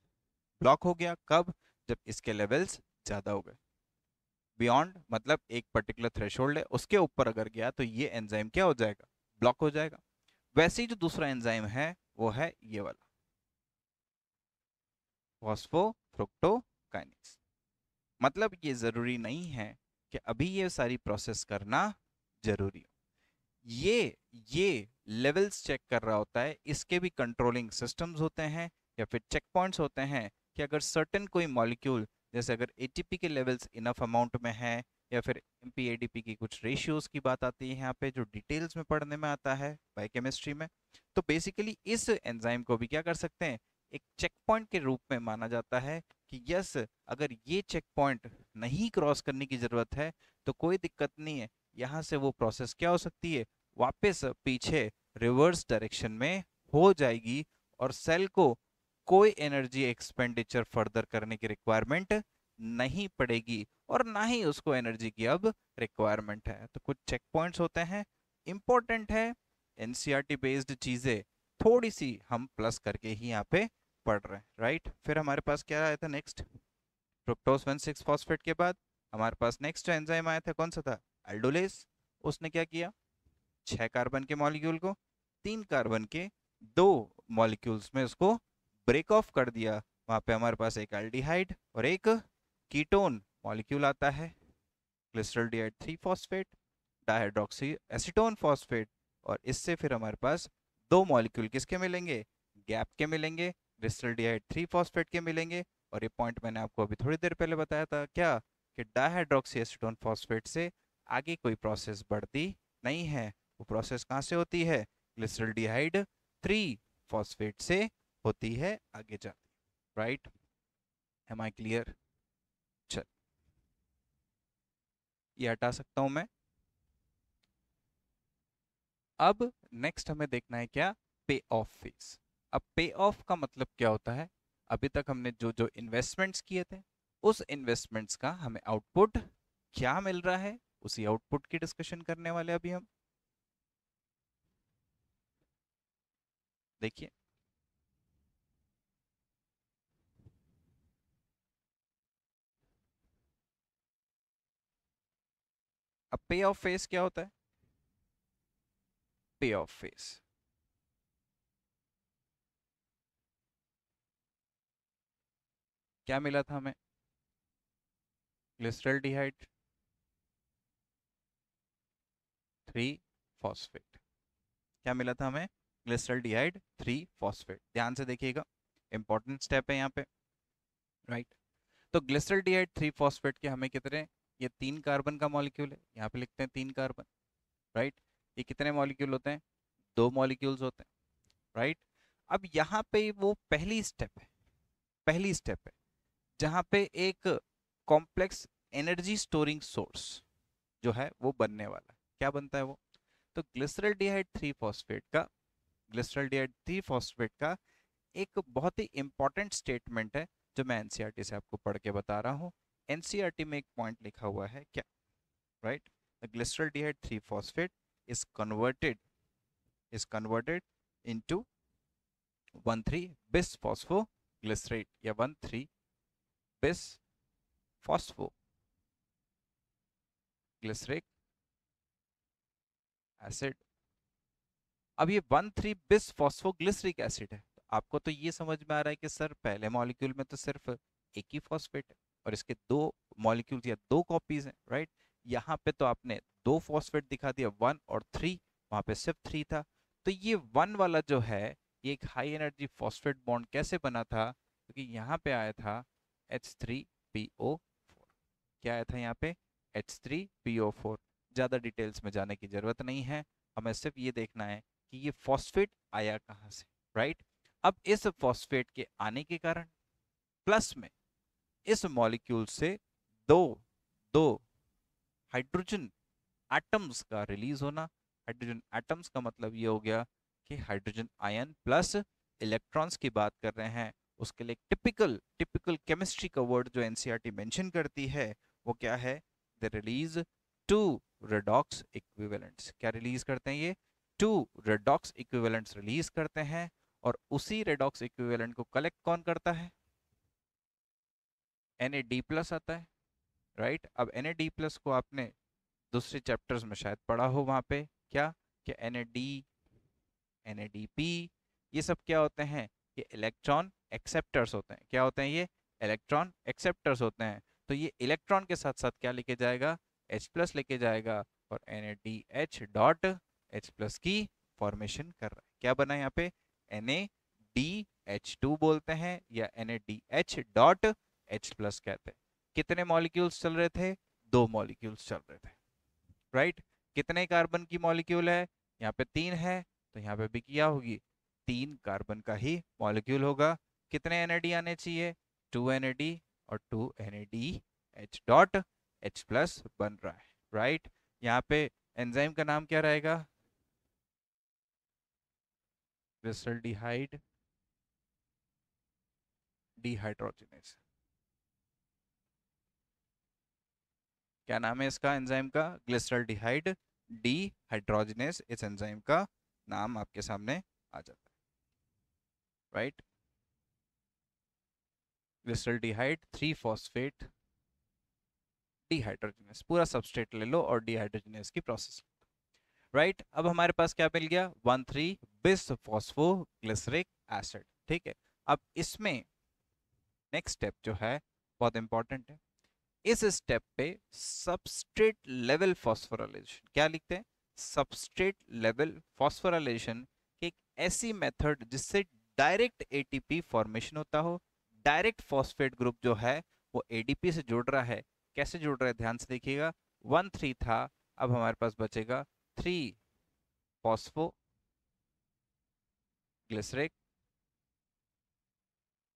[SPEAKER 1] ब्लॉक हो गया, कब, जब इसके लेवल्स ज्यादा हो गए, बियॉन्ड मतलब एक पर्टिकुलर थ्रेशोल्ड है, उसके ऊपर अगर गया तो ये एंजाइम क्या हो जाएगा, ब्लॉक हो जाएगा। वैसे ही जो दूसरा एंजाइम है वो है ये वाला, फॉस्फोफ्रुक्टोकाइनेज। मतलब ये जरूरी नहीं है कि अभी ये सारी प्रोसेस करना जरूरी हो, ये लेवल्स चेक कर रहा होता है, इसके भी कंट्रोलिंग सिस्टम्स होते हैं या फिर चेक पॉइंट्स होते हैं कि अगर सर्टेन कोई मॉलिक्यूल, जैसे अगर एटीपी के लेवल्स इनफ अमाउंट में है, या फिर एमपी एडीपी की कुछ रेशियोज की बात आती है यहाँ पे, जो डिटेल्स में पढ़ने में आता है बायोकेमिस्ट्री में, तो बेसिकली इस एंजाइम को भी क्या कर सकते हैं, एक चेक पॉइंट के रूप में माना जाता है कि यस, अगर ये चेक पॉइंट नहीं क्रॉस करने की जरूरत है तो कोई दिक्कत नहीं है, यहाँ से वो प्रोसेस क्या हो सकती है, वापस पीछे रिवर्स डायरेक्शन में हो जाएगी, और सेल को कोई एनर्जी एक्सपेंडिचर फर्दर करने की रिक्वायरमेंट नहीं पड़ेगी, और ना ही उसको एनर्जी की अब रिक्वायरमेंट है। तो कुछ चेक पॉइंट्स होते हैं, इंपॉर्टेंट है, एनसीईआरटी बेस्ड चीजें थोड़ी सी हम प्लस करके ही यहाँ पे पढ़ रहे हैं, राइट। फिर हमारे पास क्या आया था नेक्स्ट, फ्रुक्टोज 1,6 फॉस्फेट के बाद हमारे पास नेक्स्ट एंजाइम आया था, कौन सा था, एल्डोलेज। उसने क्या किया, 6 कार्बन के मॉलिक्यूल को 3 कार्बन के 2 मॉलिक्यूल्स में उसको ब्रेक ऑफ कर दिया। वहां पे हमारे पास एक एल्डिहाइड और एक कीटोन मॉलिक्यूल आता है, glyceraldehyde 3 phosphate, dihydroxy acetone phosphate, और इससे फिर हमारे पास 2 मॉलिक्यूल किसके मिलेंगे, गैप के मिलेंगे, ग्लिसरॉल्डिहाइड 3 फॉस्फेट के मिलेंगे। और ये पॉइंट मैंने आपको अभी थोड़ी देर पहले बताया था, क्या, कि डाइहाइड्रोक्सी एसीटोन फॉस्फेट से आगे कोई प्रोसेस बढ़ती नहीं है, वो प्रोसेस कहाँ से होती है, ग्लिसरॉल्डिहाइड 3 फॉस्फेट से होती है आगे जाती, राइट। एम आई क्लियर, चल ये हटा सकता हूं मैं। अब नेक्स्ट हमें देखना है क्या, पे ऑफ फेज। अब पे ऑफ का मतलब क्या होता है, अभी तक हमने जो जो इन्वेस्टमेंट्स किए थे उस इन्वेस्टमेंट्स का हमें आउटपुट क्या मिल रहा है, उसी आउटपुट की डिस्कशन करने वाले अभी हम। देखिए, अब पे ऑफ फेज क्या होता है, पे ऑफ फेज, क्या मिला था हमें, ग्लिसरॉल्डिहाइड 3 फॉस्फेट, क्या मिला था हमें, ग्लिसरॉल्डिहाइड 3 फॉस्फेट। ध्यान से देखिएगा, इंपॉर्टेंट स्टेप है यहाँ पे, राइट। तो ग्लिसरॉल्डिहाइड 3 फॉस्फेट के हमें कितने, ये 3 कार्बन का मॉलिक्यूल है, यहाँ पे लिखते हैं 3 कार्बन, राइट। ये कितने मॉलिक्यूल होते हैं, 2 मॉलिक्यूल्स होते हैं, राइट। अब यहाँ पे वो पहली स्टेप है, पहली स्टेप है जहाँ पे एक कॉम्प्लेक्स एनर्जी स्टोरिंग सोर्स जो है वो बनने वाला है। क्या बनता है वो, तो ग्लिसरॉल्डिहाइड 3 फॉस्फेट का, ग्लिसरॉल्डिहाइड 3 फॉस्फेट का एक बहुत ही इंपॉर्टेंट स्टेटमेंट है जो मैं एनसीईआरटी से आपको पढ़ के बता रहा हूँ। एनसीईआरटी में एक पॉइंट लिखा हुआ है क्या, right, the glyceraldehyde 3 phosphate is converted is converted into 1,3 बिस फॉस्फोग्लिसरेट या 1,3 बिस फॉस्फोग्लिसरिक एसिड। अब ये 1,3 बिस फॉस्फोग्लिसरिक एसिड है, तो आपको तो ये समझ में आ रहा है कि सर पहले मॉलिक्यूल में तो सिर्फ एक ही फॉस्फेट है और इसके दो मॉलिक्यूल्स या दो कॉपीज हैं, राइट। यहाँ पे तो आपने दो फॉस्फेट दिखा दिया, 1 और 3, वहां पे सिर्फ 3 था। तो ये 1 वाला जो है ये एक हाई एनर्जी फॉस्फेट बॉन्ड कैसे बना था, क्योंकि यहाँ पे आया था H3PO4। क्या आया था यहाँ पे? H3PO4। ज्यादा डिटेल्स में जाने की जरूरत नहीं है, हमें सिर्फ ये देखना है कि ये फॉस्फेट आया कहाँ से, राइट। अब इस फॉस्फेट के आने के कारण प्लस में इस मॉलिक्यूल से दो दो हाइड्रोजन एटम्स का रिलीज होना। हाइड्रोजन एटम्स का मतलब ये हो गया कि हाइड्रोजन आयन प्लस इलेक्ट्रॉन्स की बात कर रहे हैं। उसके लिए टिपिकल टिपिकल केमिस्ट्री का वर्ड जो एनसीईआरटी मेंशन करती है वो क्या है? The release to redox equivalents. क्या रिलीज करते हैं ये? टू रेडॉक्स इक्विवेलेंट्स रिलीज करते हैं। और उसी रेडॉक्स इक्विवेलेंट को कलेक्ट कौन करता है? Na+ आता है, राइट। अब Na+ को आपने दूसरे चैप्टर्स में शायद पढ़ा हो, वहां पे क्या कि NAD NADP ये सब क्या होते हैं? ये इलेक्ट्रॉन एक्सेप्टर्स होते हैं। क्या होते हैं ये? इलेक्ट्रॉन एक्सेप्टर्स होते हैं। तो ये इलेक्ट्रॉन के साथ साथ क्या लेके जाएगा? H+ लेके जाएगा और NADH.H+ की फॉर्मेशन कर रहा है। क्या बना यहाँ पे? NADH2 बोलते हैं या NADH.H+ कहते हैं। कितने मॉलिक्यूल्स चल रहे थे? दो मॉलिक्यूल्स चल रहे थे, राइट। कितने कार्बन की मॉलिक्यूल है? यहाँ पे 3 है, तो यहाँ पे भी क्या होगी? 3 कार्बन का ही मॉलिक्यूल होगा। कितने NAD आने चाहिए? 2 NAD और 2 NADH.H+ बन रहा है, राइट। यहाँ पे एंजाइम का नाम क्या रहेगा? Glyceraldehyde dehydrogenase. क्या नाम है इसका एंजाइम का? Glyceraldehyde dehydrogenase. इस एंजाइम का नाम आपके सामने आ जाता है, राइट। Glyceraldehyde 3 phosphate dehydrogenase. पूरा सबस्ट्रेट ले लो और डिहाइड्रोजनेस की प्रोसेस, राइट। अब हमारे पास क्या मिल गया? 1,3 बिस फॉस्फोग्लिसरिक एसिड, ठीक है। अब इसमें नेक्स्ट स्टेप जो है बहुत इंपॉर्टेंट है। इस स्टेप पे सबस्ट्रेट लेवल फॉस्फोराइलेशन, क्या लिखते हैं? सबस्ट्रेट लेवल फॉस्फोराइलेशन एक ऐसी मेथड जिससे डायरेक्ट एटीपी फॉर्मेशन होता हो। डायरेक्ट फॉस्फेट ग्रुप जो है वो एडीपी से जुड़ रहा है। कैसे जुड़ रहा है? ध्यान से देखिएगा। 1,3 था, अब हमारे पास बचेगा 3 फॉस्फोग्लिसरिक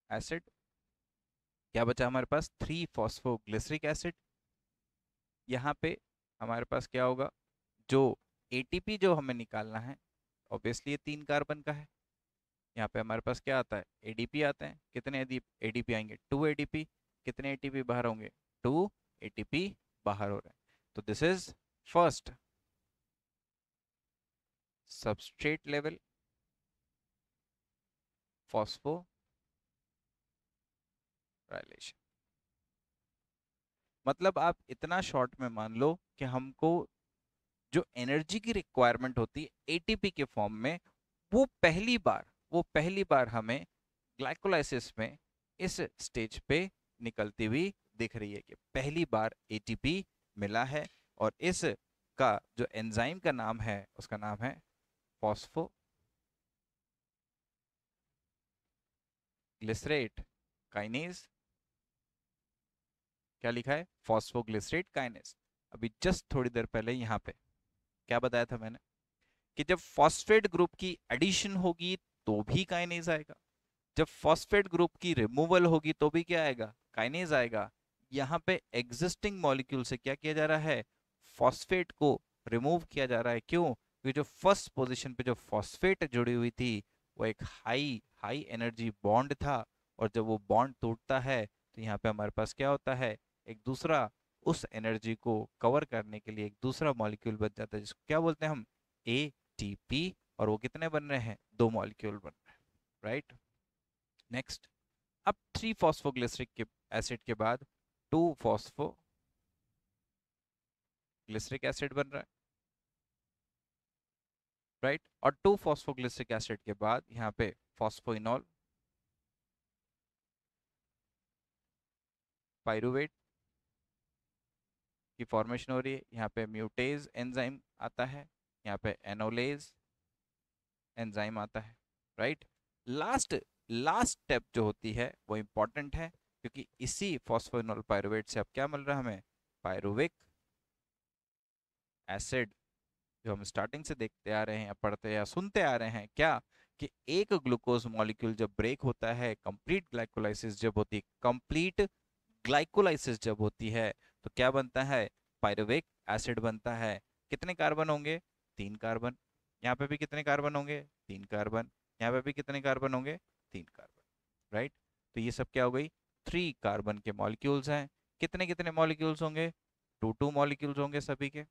[SPEAKER 1] एसिड। क्या बचा हमारे पास? 3 फॉस्फोग्लिसरिक एसिड। यहाँ पे हमारे पास क्या होगा? जो एटीपी जो हमें निकालना है, ऑब्वियसली ये 3 कार्बन का है। यहाँ पे हमारे पास क्या आता है? एडीपी आता है। कितने एडीपी आएंगे? 2 एडीपी। कितने एटीपी बाहर होंगे? 2 एटीपी बाहर हो रहे हैं। तो this is first substrate level phosphorylation. मतलब आप इतना शॉर्ट में मान लो कि हमको जो एनर्जी की रिक्वायरमेंट होती है एटीपी के फॉर्म में, वो पहली बार हमें ग्लाइकोलाइसिस में इस स्टेज पे निकलती हुई दिख रही है कि पहली बार एटीपी मिला है। और इस का जो एंजाइम का नाम है उसका नाम है फॉस्फोग्लिसरेट काइनेज। क्या लिखा है? Phosphoglycerate kinase. अभी जस्ट थोड़ी देर पहले यहाँ पे क्या बताया था मैंने कि जब फॉस्फेट ग्रुप की एडिशन होगी तो भी काइनेज आएगा, जब फॉस्फेट ग्रुप की रिमूवल होगी तो भी क्या आएगा? काइनेज आएगा। यहाँ पे एग्जिस्टिंग मॉलिक्यूल से क्या किया जा रहा है? फॉस्फेट को रिमूव किया जा रहा है। क्यों? क्योंकि जो फर्स्ट पोजीशन पे जो फॉस्फेट जुड़ी हुई थी वो एक हाई हाई एनर्जी बॉन्ड था, और जब वो बॉन्ड टूटता है तो यहाँ पे हमारे पास क्या होता है? एक दूसरा, उस एनर्जी को कवर करने के लिए एक दूसरा मॉलिक्यूल बच जाता है जिसको क्या बोलते हैं हम? ATP और वो कितने बन रहे हैं, 2 मॉलिक्यूल बन रहे हैं, राइट। नेक्स्ट, अब 3 फॉस्फोग्लिसरिक के एसिड के बाद 2 फॉस्फोग्लिसरिक एसिड बन रहा है, राइट। और 2 फॉस्फोग्लिसरिक एसिड के बाद यहाँ पे फॉस्फोइनॉल, पाइरुवेट की फॉर्मेशन हो रही है। यहाँ पे म्यूटेज एंजाइम आता है, यहाँ पे एनोलेज एंजाइम आता है, राइट। लास्ट लास्ट स्टेप जो होती है वो इंपॉर्टेंट है, क्योंकि इसी फॉस्फोइनॉल पाइरुवेट से अब क्या मिल रहा है हमें, पायरुविक एसिड, जो हम स्टार्टिंग से देखते आ रहे हैं या पढ़ते या सुनते आ रहे हैं क्या, कि एक ग्लूकोज मॉलिक्यूल जब ब्रेक होता है, कंप्लीट ग्लाइकोलाइसिस जब होती है, कंप्लीट ग्लाइकोलाइसिस जब होती है, तो क्या बनता है, पायरुविक एसिड बनता है। कितने कार्बन होंगे, 3 कार्बन। यहाँ पे भी कितने कार्बन होंगे, 3 कार्बन। यहाँ पे भी कितने कार्बन होंगे, 3 कार्बन, राइट। तो ये सब क्या हो गई, 3 कार्बन के मॉलिक्यूल्स हैं। कितने कितने मॉलिक्यूल्स होंगे, 2 मॉलिक्यूल्स होंगे सभी के।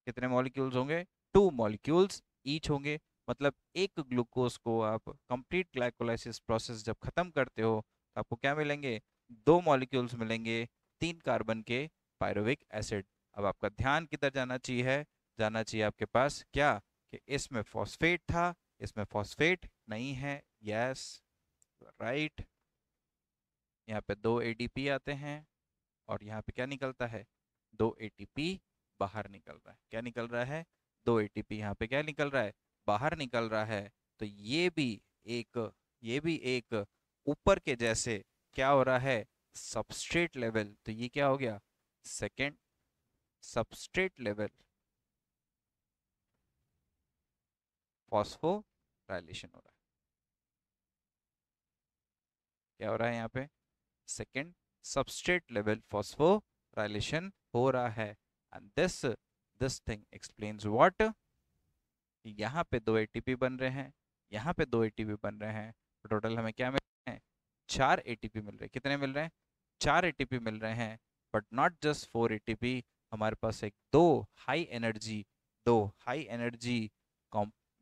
[SPEAKER 1] कितने मॉलिक्यूल्स होंगे, 2 मॉलिक्यूल्स ईच होंगे। मतलब एक ग्लूकोज को आप कंप्लीट ग्लाइकोलाइसिस प्रोसेस जब खत्म करते हो तो आपको क्या मिलेंगे, 2 मॉलिक्यूल्स मिलेंगे, 3 कार्बन के पायरुविक एसिड। अब आपका ध्यान किधर जाना चाहिए, जाना चाहिए आपके पास क्या, कि इसमें फॉस्फेट था, इसमें फॉस्फेट नहीं है, यस राइट। यहाँ पे 2 एडीपी आते हैं और यहाँ पे क्या निकलता है, 2 एटीपी बाहर निकल रहा है। क्या निकल रहा है, 2 एटीपी यहाँ पे क्या निकल रहा है, बाहर निकल रहा है। तो ये भी एक ऊपर के जैसे क्या हो रहा है, सबस्ट्रेट लेवल। तो ये क्या हो गया, सेकेंड सबस्ट्रेट लेवल फॉस्फोराइलेशन हो रहा है। क्या हो रहा है यहाँ पे, सेकेंड सबस्ट्रेट लेवल फॉस्फोराइलेशन हो रहा है। And this thing explains what, यहाँ पे 2 एटीपी बन रहे हैं, यहाँ पे 2 एटीपी बन रहे हैं, तो टोटल हमें क्या मिल रहे हैं, 4 एटीपी मिल रहे हैं। कितने मिल रहे हैं, 4 एटीपी मिल रहे हैं। बट नॉट जस्ट 4 एटीपी, हमारे पास एक दो हाई एनर्जी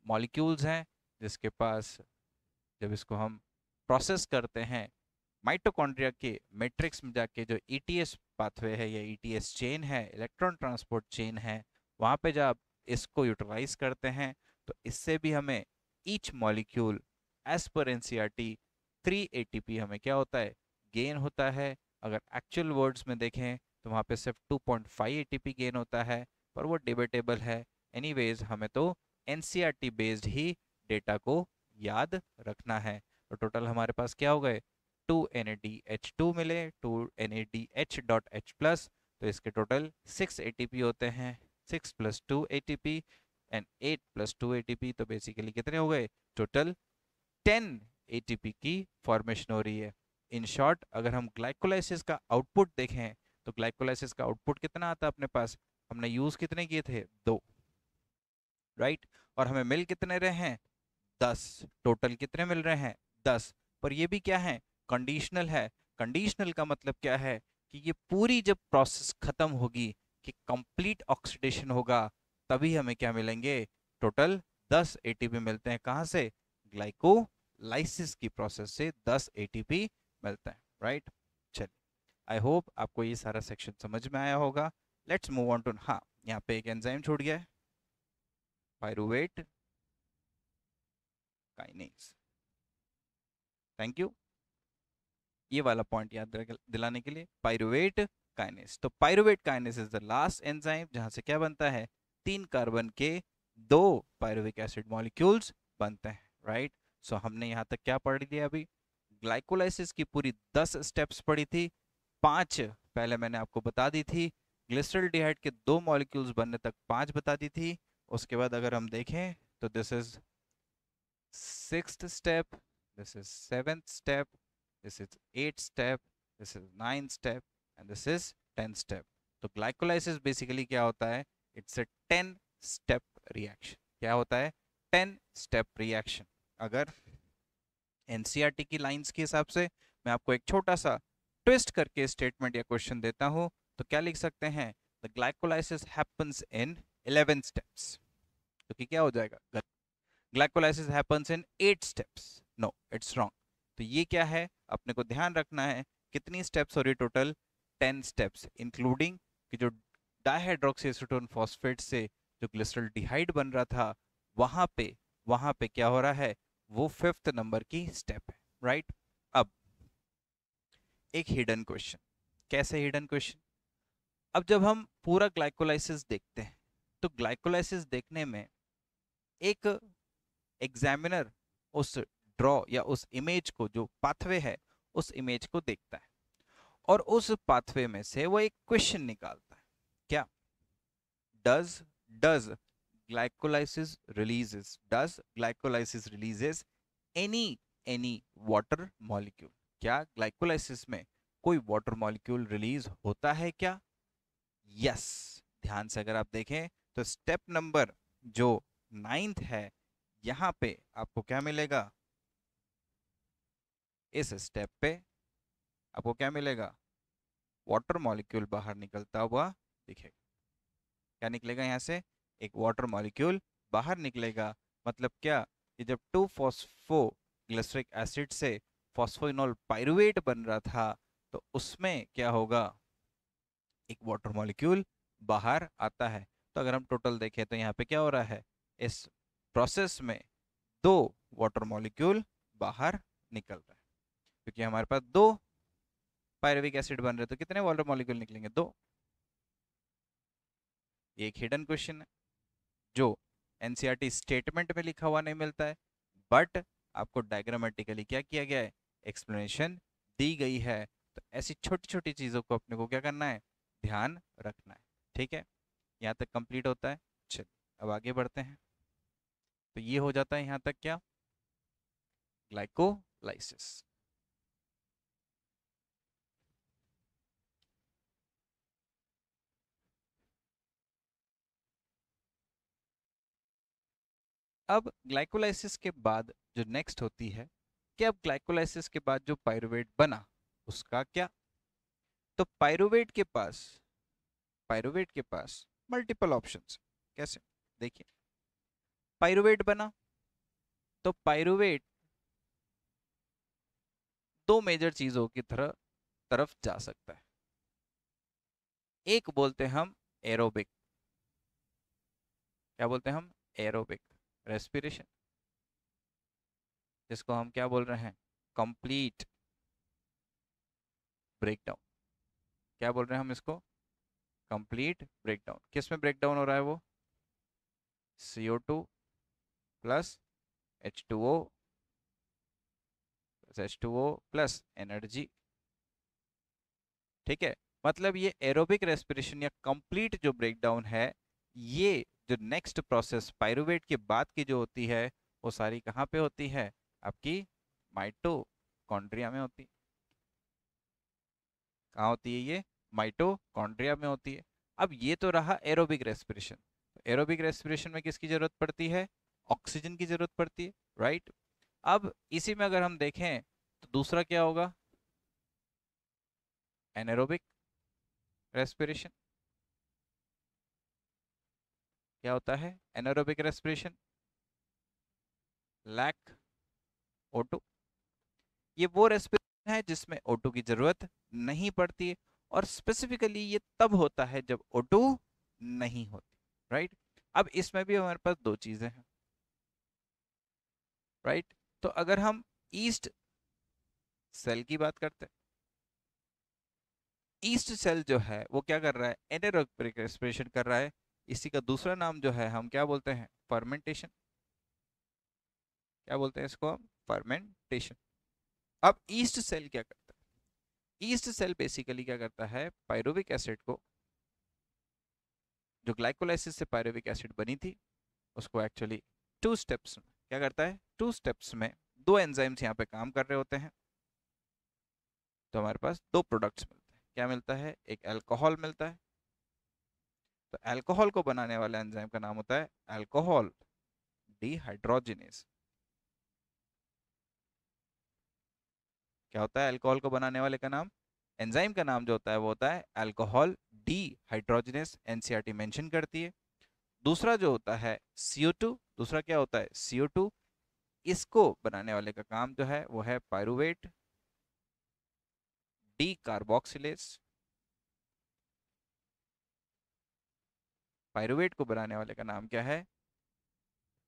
[SPEAKER 1] मॉलिक्यूल्स हैं, जिसके पास जब इसको हम प्रोसेस करते हैं माइटोकॉन्ड्रिया के मैट्रिक्स में जाके, जो ईटीएस पाथवे है या ईटीएस चेन है, इलेक्ट्रॉन ट्रांसपोर्ट चेन है, वहाँ पे जब इसको यूटिलाइज करते हैं तो इससे भी हमें each molecule as per NCERT 3 ATP हमें क्या होता है, गेन होता है। अगर एक्चुअल वर्ड्स में देखें तो वहाँ पे सिर्फ 2.5 एटीपी गेन होता है, पर वो डिबेटेबल है। एनीवेज हमें तो एनसीईआरटी बेस्ड ही डेटा को याद रखना है। तो टोटल हमारे पास क्या हो गए, 2 NADH2 मिले, 2 NADH.H प्लस। तो इसके टोटल 6 एटीपी होते हैं, 6 + 2 एटीपी एंड 8 + 2 एटीपी। तो बेसिकली कितने हो गए, टोटल 10 एटीपी की फॉर्मेशन हो रही है। इन शॉर्ट अगर हम ग्लाइकोलाइसिस का आउटपुट देखें तो ग्लाइकोलाइसिस का आउटपुट कितना आता है अपने पास, हमने यूज कितने किए थे, 2, राइट। और हमें मिल कितने रहे हैं, 10। टोटल कितने मिल रहे हैं, 10। पर ये भी क्या है, कंडीशनल है। कंडीशनल का मतलब क्या है, कि ये पूरी जब प्रोसेस खत्म होगी, कि कंप्लीट ऑक्सीडेशन होगा, तभी हमें क्या मिलेंगे, टोटल 10 एटीपी मिलते हैं। कहाँ से, ग्लाइकोलाइसिस की प्रोसेस से 10 एटीपी मिलता है, राइट। चलिए, आई होप आपको ये सारा सेक्शन समझ में आया होगा। लेट्स मूव ऑन टू, हाँ यहाँ पे एक एंजाइम छूट गया है, पायरुवेट काइनेज। थैंक यू ये वाला पॉइंट याद दिलाने के लिए, पायरुवेट काइनेस। तो pyruvate kinase is the last enzyme जहां से क्या बनता है, 3 कार्बन के 2 पायरुविक एसिड मॉलिक्यूल्स बनते हैं, राइट। सो हमने यहाँ तक क्या पढ़ लिया अभी, ग्लाइकोलाइसिस की पूरी 10 स्टेप्स पढ़ी थी। 5 पहले मैंने आपको बता दी थी, ग्लिसरॉल्डिहाइड के 2 मॉलिक्यूल्स बनने तक 5 बता दी थी। उसके बाद अगर हम देखें तो this is 6th step, this is 7th step, this is 8th step, this is 9th step and this is 10th step। तो ग्लाइकोलाइसिस बेसिकली क्या होता है, इट्स अ 10 स्टेप रिएक्शन। क्या होता है, 10 स्टेप रिएक्शन। अगर एनसीईआरटी की लाइंस के हिसाब से मैं आपको एक छोटा सा ट्विस्ट करके स्टेटमेंट या क्वेश्चन देता हूं, तो क्या लिख सकते हैं, the glycolysis happens in 11 steps. तो कि क्या हो जाएगा, glycolysis happens in 8 steps. No, it's wrong. तो ये क्या है, अपने को ध्यान रखना है कितनी स्टेप्स हो रही, टोटल 10 स्टेप्स, इंक्लूडिंग कि जो डाइहाइड्रोक्सी एसीटोन फॉस्फेट से जो ग्लिसरॉल्डिहाइड बन रहा था, वहां पे क्या हो रहा है, वो 5th नंबर की स्टेप है, राइट। अब एक हिडन क्वेश्चन। कैसे हिडन क्वेश्चन? अब जब हम पूरा ग्लाइकोलाइसिस देखते हैं तो ग्लाइकोलाइसिस देखने में एक एग्जामिनर उस ड्रॉ या उस इमेज को, जो पाथवे है, उस इमेज को देखता है और उस पाथवे में से वो एक क्वेश्चन निकालता है। क्या? Does does glycolysis releases any water molecule? क्या ग्लाइकोलाइसिस में कोई वाटर मॉलिक्यूल रिलीज होता है क्या? यस। ध्यान से अगर आप देखें तो स्टेप नंबर जो 9th है, यहां पे आपको क्या मिलेगा, इस स्टेप पे आपको क्या मिलेगा, वाटर मॉलिक्यूल बाहर निकलता हुआ दिखेगा। क्या निकलेगा यहाँ से? एक वाटर मॉलिक्यूल बाहर निकलेगा। मतलब क्या, कि जब 2-फॉस्फोग्लिसरिक एसिड से फॉस्फोइनोल पाइरुवेट बन रहा था, तो उसमें क्या होगा, एक वाटर मॉलिक्यूल बाहर आता है। तो अगर हम टोटल देखें तो यहाँ पे क्या हो रहा है, इस प्रोसेस में 2 वाटर मॉलिक्यूल बाहर निकल रहा है, क्योंकि हमारे पास 2 पायरुविक एसिड बन रहे, तो कितने वाटर मॉलिक्यूल निकलेंगे? 2। ये एक हिडन क्वेश्चन है जो एनसीईआरटी स्टेटमेंट में लिखा हुआ नहीं मिलता है, बट आपको डायग्रामेटिकली क्या किया गया है, एक्सप्लेनेशन दी गई है। तो ऐसी छोटी छोटी चीजों को अपने को क्या करना है, ध्यान रखना है। ठीक है, यहाँ तक कंप्लीट होता है। चलिए अब आगे बढ़ते हैं। तो ये हो जाता है यहाँ तक क्या, ग्लाइकोलाइसिस। अब ग्लाइकोलाइसिस के बाद जो नेक्स्ट होती है, कि अब ग्लाइकोलाइसिस के बाद जो पाइरुवेट बना उसका क्या? तो पाइरुवेट के पास मल्टीपल ऑप्शंस। कैसे? देखिए, पाइरुवेट बना तो पाइरुवेट दो मेजर चीजों की तरफ जा सकता है। एक बोलते हैं हम एरोबिक, क्या बोलते हैं हम, एरोबिक रेस्पिरेशन, जिसको हम क्या बोल रहे हैं, कंप्लीट ब्रेकडाउन। क्या बोल रहे हैं हम इसको, कंप्लीट ब्रेकडाउन। किस में ब्रेकडाउन हो रहा है वो, CO2 plus H2O plus H2O plus energy. ठीक है, मतलब ये एरोबिक रेस्पिरेशन या कंप्लीट जो ब्रेकडाउन है, ये जो नेक्स्ट प्रोसेस पाइरुवेट के बाद की जो होती है, वो सारी कहाँ पे होती है, आपकी माइटोकॉन्ड्रिया में होती है। कहाँ होती है ये, माइटोकॉन्ड्रिया में होती है। अब ये तो रहा एरोबिक रेस्पिरेशन। एरोबिक रेस्पिरेशन में किसकी जरूरत पड़ती है, ऑक्सीजन की जरूरत पड़ती है, राइट। अब इसी में अगर हम देखें तो दूसरा क्या होगा, एनारोबिक रेस्पिरेशन। क्या होता है एनारोबिक रेस्पिरेशन, लैक O2। ये वो रेस्पिरेशन है जिसमें O2 की जरूरत नहीं पड़ती है, और स्पेसिफिकली ये तब होता है जब O2 नहीं होती, राइट। अब इसमें भी हमारे पास दो चीजें हैं, राइट। तो अगर हम ईस्ट सेल की बात करते हैं, ईस्ट सेल जो है वो क्या कर रहा है, एनारोबिक रेस्पिरेशन कर रहा है। इसी का दूसरा नाम जो है हम क्या बोलते हैं, फर्मेंटेशन। क्या बोलते हैं इसको हम, फर्मेंटेशन। अब ईस्ट सेल क्या करता है, ईस्ट सेल बेसिकली क्या करता है, पायरुविक एसिड को, जो ग्लाइकोलाइसिस से पायरुविक एसिड बनी थी, उसको एक्चुअली 2 स्टेप्स में क्या करता है, 2 स्टेप्स में 2 एंजाइम्स यहाँ पे काम कर रहे होते हैं। तो हमारे पास 2 प्रोडक्ट्स मिलते हैं। क्या मिलता है, एक अल्कोहल मिलता है। तो अल्कोहल को बनाने वाले एंजाइम का नाम होता है अल्कोहल डिहाइड्रोजिनेज। क्या होता है अल्कोहल को बनाने वाले का नाम, एंजाइम का नाम जो होता है वो होता है अल्कोहल डिहाइड्रोजिनेज। एनसीईआरटी मेंशन करती है। दूसरा जो होता है CO2, दूसरा क्या होता है CO2, इसको बनाने वाले का काम जो है वो है पायरुवेट डी कार्बोक्सिलेज। पायरुवेट को बनाने वाले का नाम क्या है,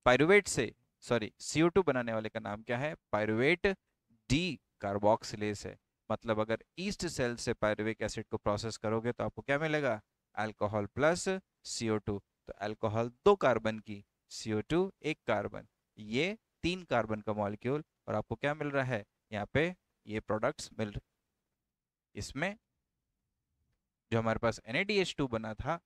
[SPEAKER 1] पायरुवेट से सॉरी CO2 बनाने वाले का नाम क्या है, पायरुवेट डी कार्बोक्सिलेज है। मतलब अगर ईस्ट सेल से पायरुविक एसिड को प्रोसेस करोगे तो आपको क्या मिलेगा, अल्कोहल प्लस CO2। तो अल्कोहल 2 कार्बन की, CO2 1 कार्बन, ये 3 कार्बन का मॉलिक्यूल, और आपको क्या मिल रहा है यहाँ पे, ये प्रोडक्ट्स मिल रहे। इसमें जो हमारे पास NaDH2 बना था,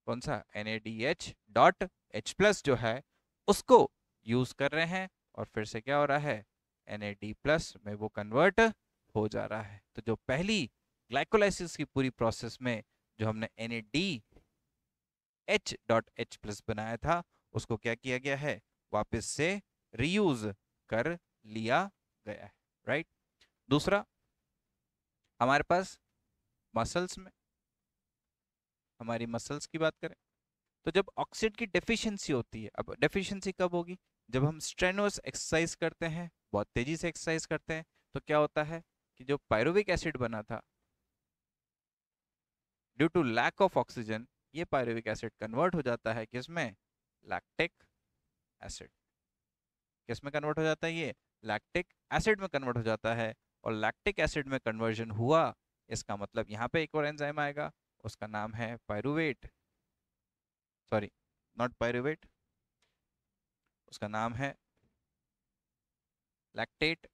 [SPEAKER 1] कौन सा NaDH.H+ जो है उसको यूज कर रहे हैं, और फिर से क्या हो रहा है NAD+ में वो कन्वर्ट हो जा रहा है। तो जो पहली ग्लाइकोलाइसिस की पूरी प्रोसेस में जो हमने NADH.H+ बनाया था उसको क्या किया गया है, वापस से रीयूज कर लिया गया है, राइट। दूसरा हमारे पास मसल्स में, हमारी मसल्स की बात करें तो जब ऑक्सीजन की डेफिशिएंसी होती है, अब डेफिशिएंसी कब होगी, जब हम स्ट्रेनुअस एक्सरसाइज करते हैं, बहुत तेजी से एक्सरसाइज करते हैं, तो क्या होता है कि जो पायरुविक एसिड बना था, due to lack of oxygen, ये पायरुविक एसिड कन्वर्ट हो जाता है किसमें, लैक्टिक एसिड। किस में कन्वर्ट हो जाता है, ये लैक्टिक एसिड में कन्वर्ट हो जाता है। और लैक्टिक एसिड में कन्वर्जन हुआ, इसका मतलब यहाँ पे एक और एंजाइम आएगा, उसका नाम है पायरुवेट, सॉरी नॉट पायरुवेट, उसका नाम है लैक्टेट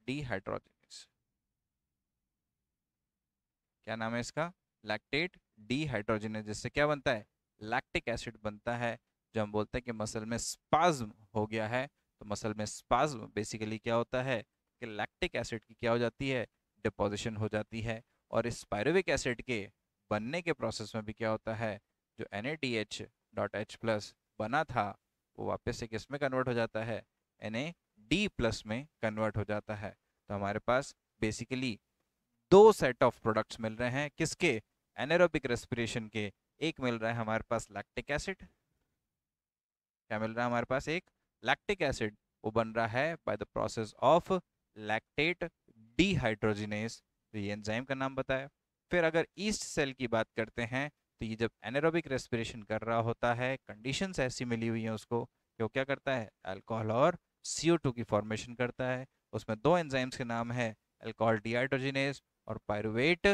[SPEAKER 1] डिहाइड्रोजनेस। क्या नाम है इसका, लैक्टेट डिहाइड्रोजनेस, जिससे क्या बनता है, लैक्टिक एसिड बनता है। जो हम बोलते हैं कि मसल में स्पाज्म हो गया है, तो मसल में स्पाज्म बेसिकली क्या होता है कि लैक्टिक एसिड की क्या हो जाती है, डिपोजिशन हो जाती है। और इस पायरुविक एसिड के बनने के प्रोसेस में भी क्या होता है, जो NADH.H+ बना था वो वापस से किस में कन्वर्ट हो जाता है, NAD+ में कन्वर्ट हो जाता है। तो हमारे पास बेसिकली 2 सेट ऑफ प्रोडक्ट्स मिल रहे हैं, किसके, एनारोबिक रेस्पिरेशन के। एक मिल रहा है हमारे पास लैक्टिक एसिड, क्या मिल रहा है हमारे पास, एक लैक्टिक एसिड, वो बन रहा है by the process of lactate dehydrogenase, तो ये एंजाइम का नाम बताया। फिर अगर ईस्ट सेल की बात करते हैं, तो ये जब एनारोबिक रेस्पिरेशन कर रहा होता है, कंडीशंस ऐसी मिली हुई हैं उसको कि वो क्या करता है, अल्कोहल और CO2 की फॉर्मेशन करता है। उसमें 2 एंजाइम्स के नाम है, अल्कोहल डिहाइड्रोजिनेस और पायरुवेट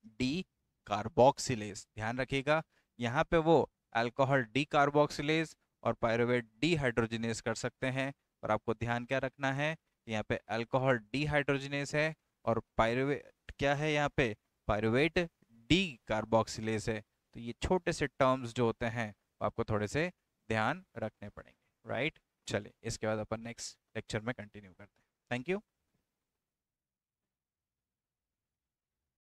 [SPEAKER 1] डी कार्बोक्सिलेज। ध्यान रखिएगा यहाँ पे वो अल्कोहल डी कार्बोक्सिलेज और पायरुवेट डिहाइड्रोजिनेस कर सकते हैं, और आपको ध्यान क्या रखना है, यहाँ पे अल्कोहल डिहाइड्रोजिनेस है और पायरुवेट क्या है, यहाँ पे पायरुवेट डी कार्बोक्सिलेज है। तो ये छोटे से टर्म्स जो होते हैं वो आपको थोड़े से ध्यान रखने पड़ेंगे, राइट। चलिए इसके बाद अपन नेक्स्ट लेक्चर में कंटिन्यू करते हैं। Thank you.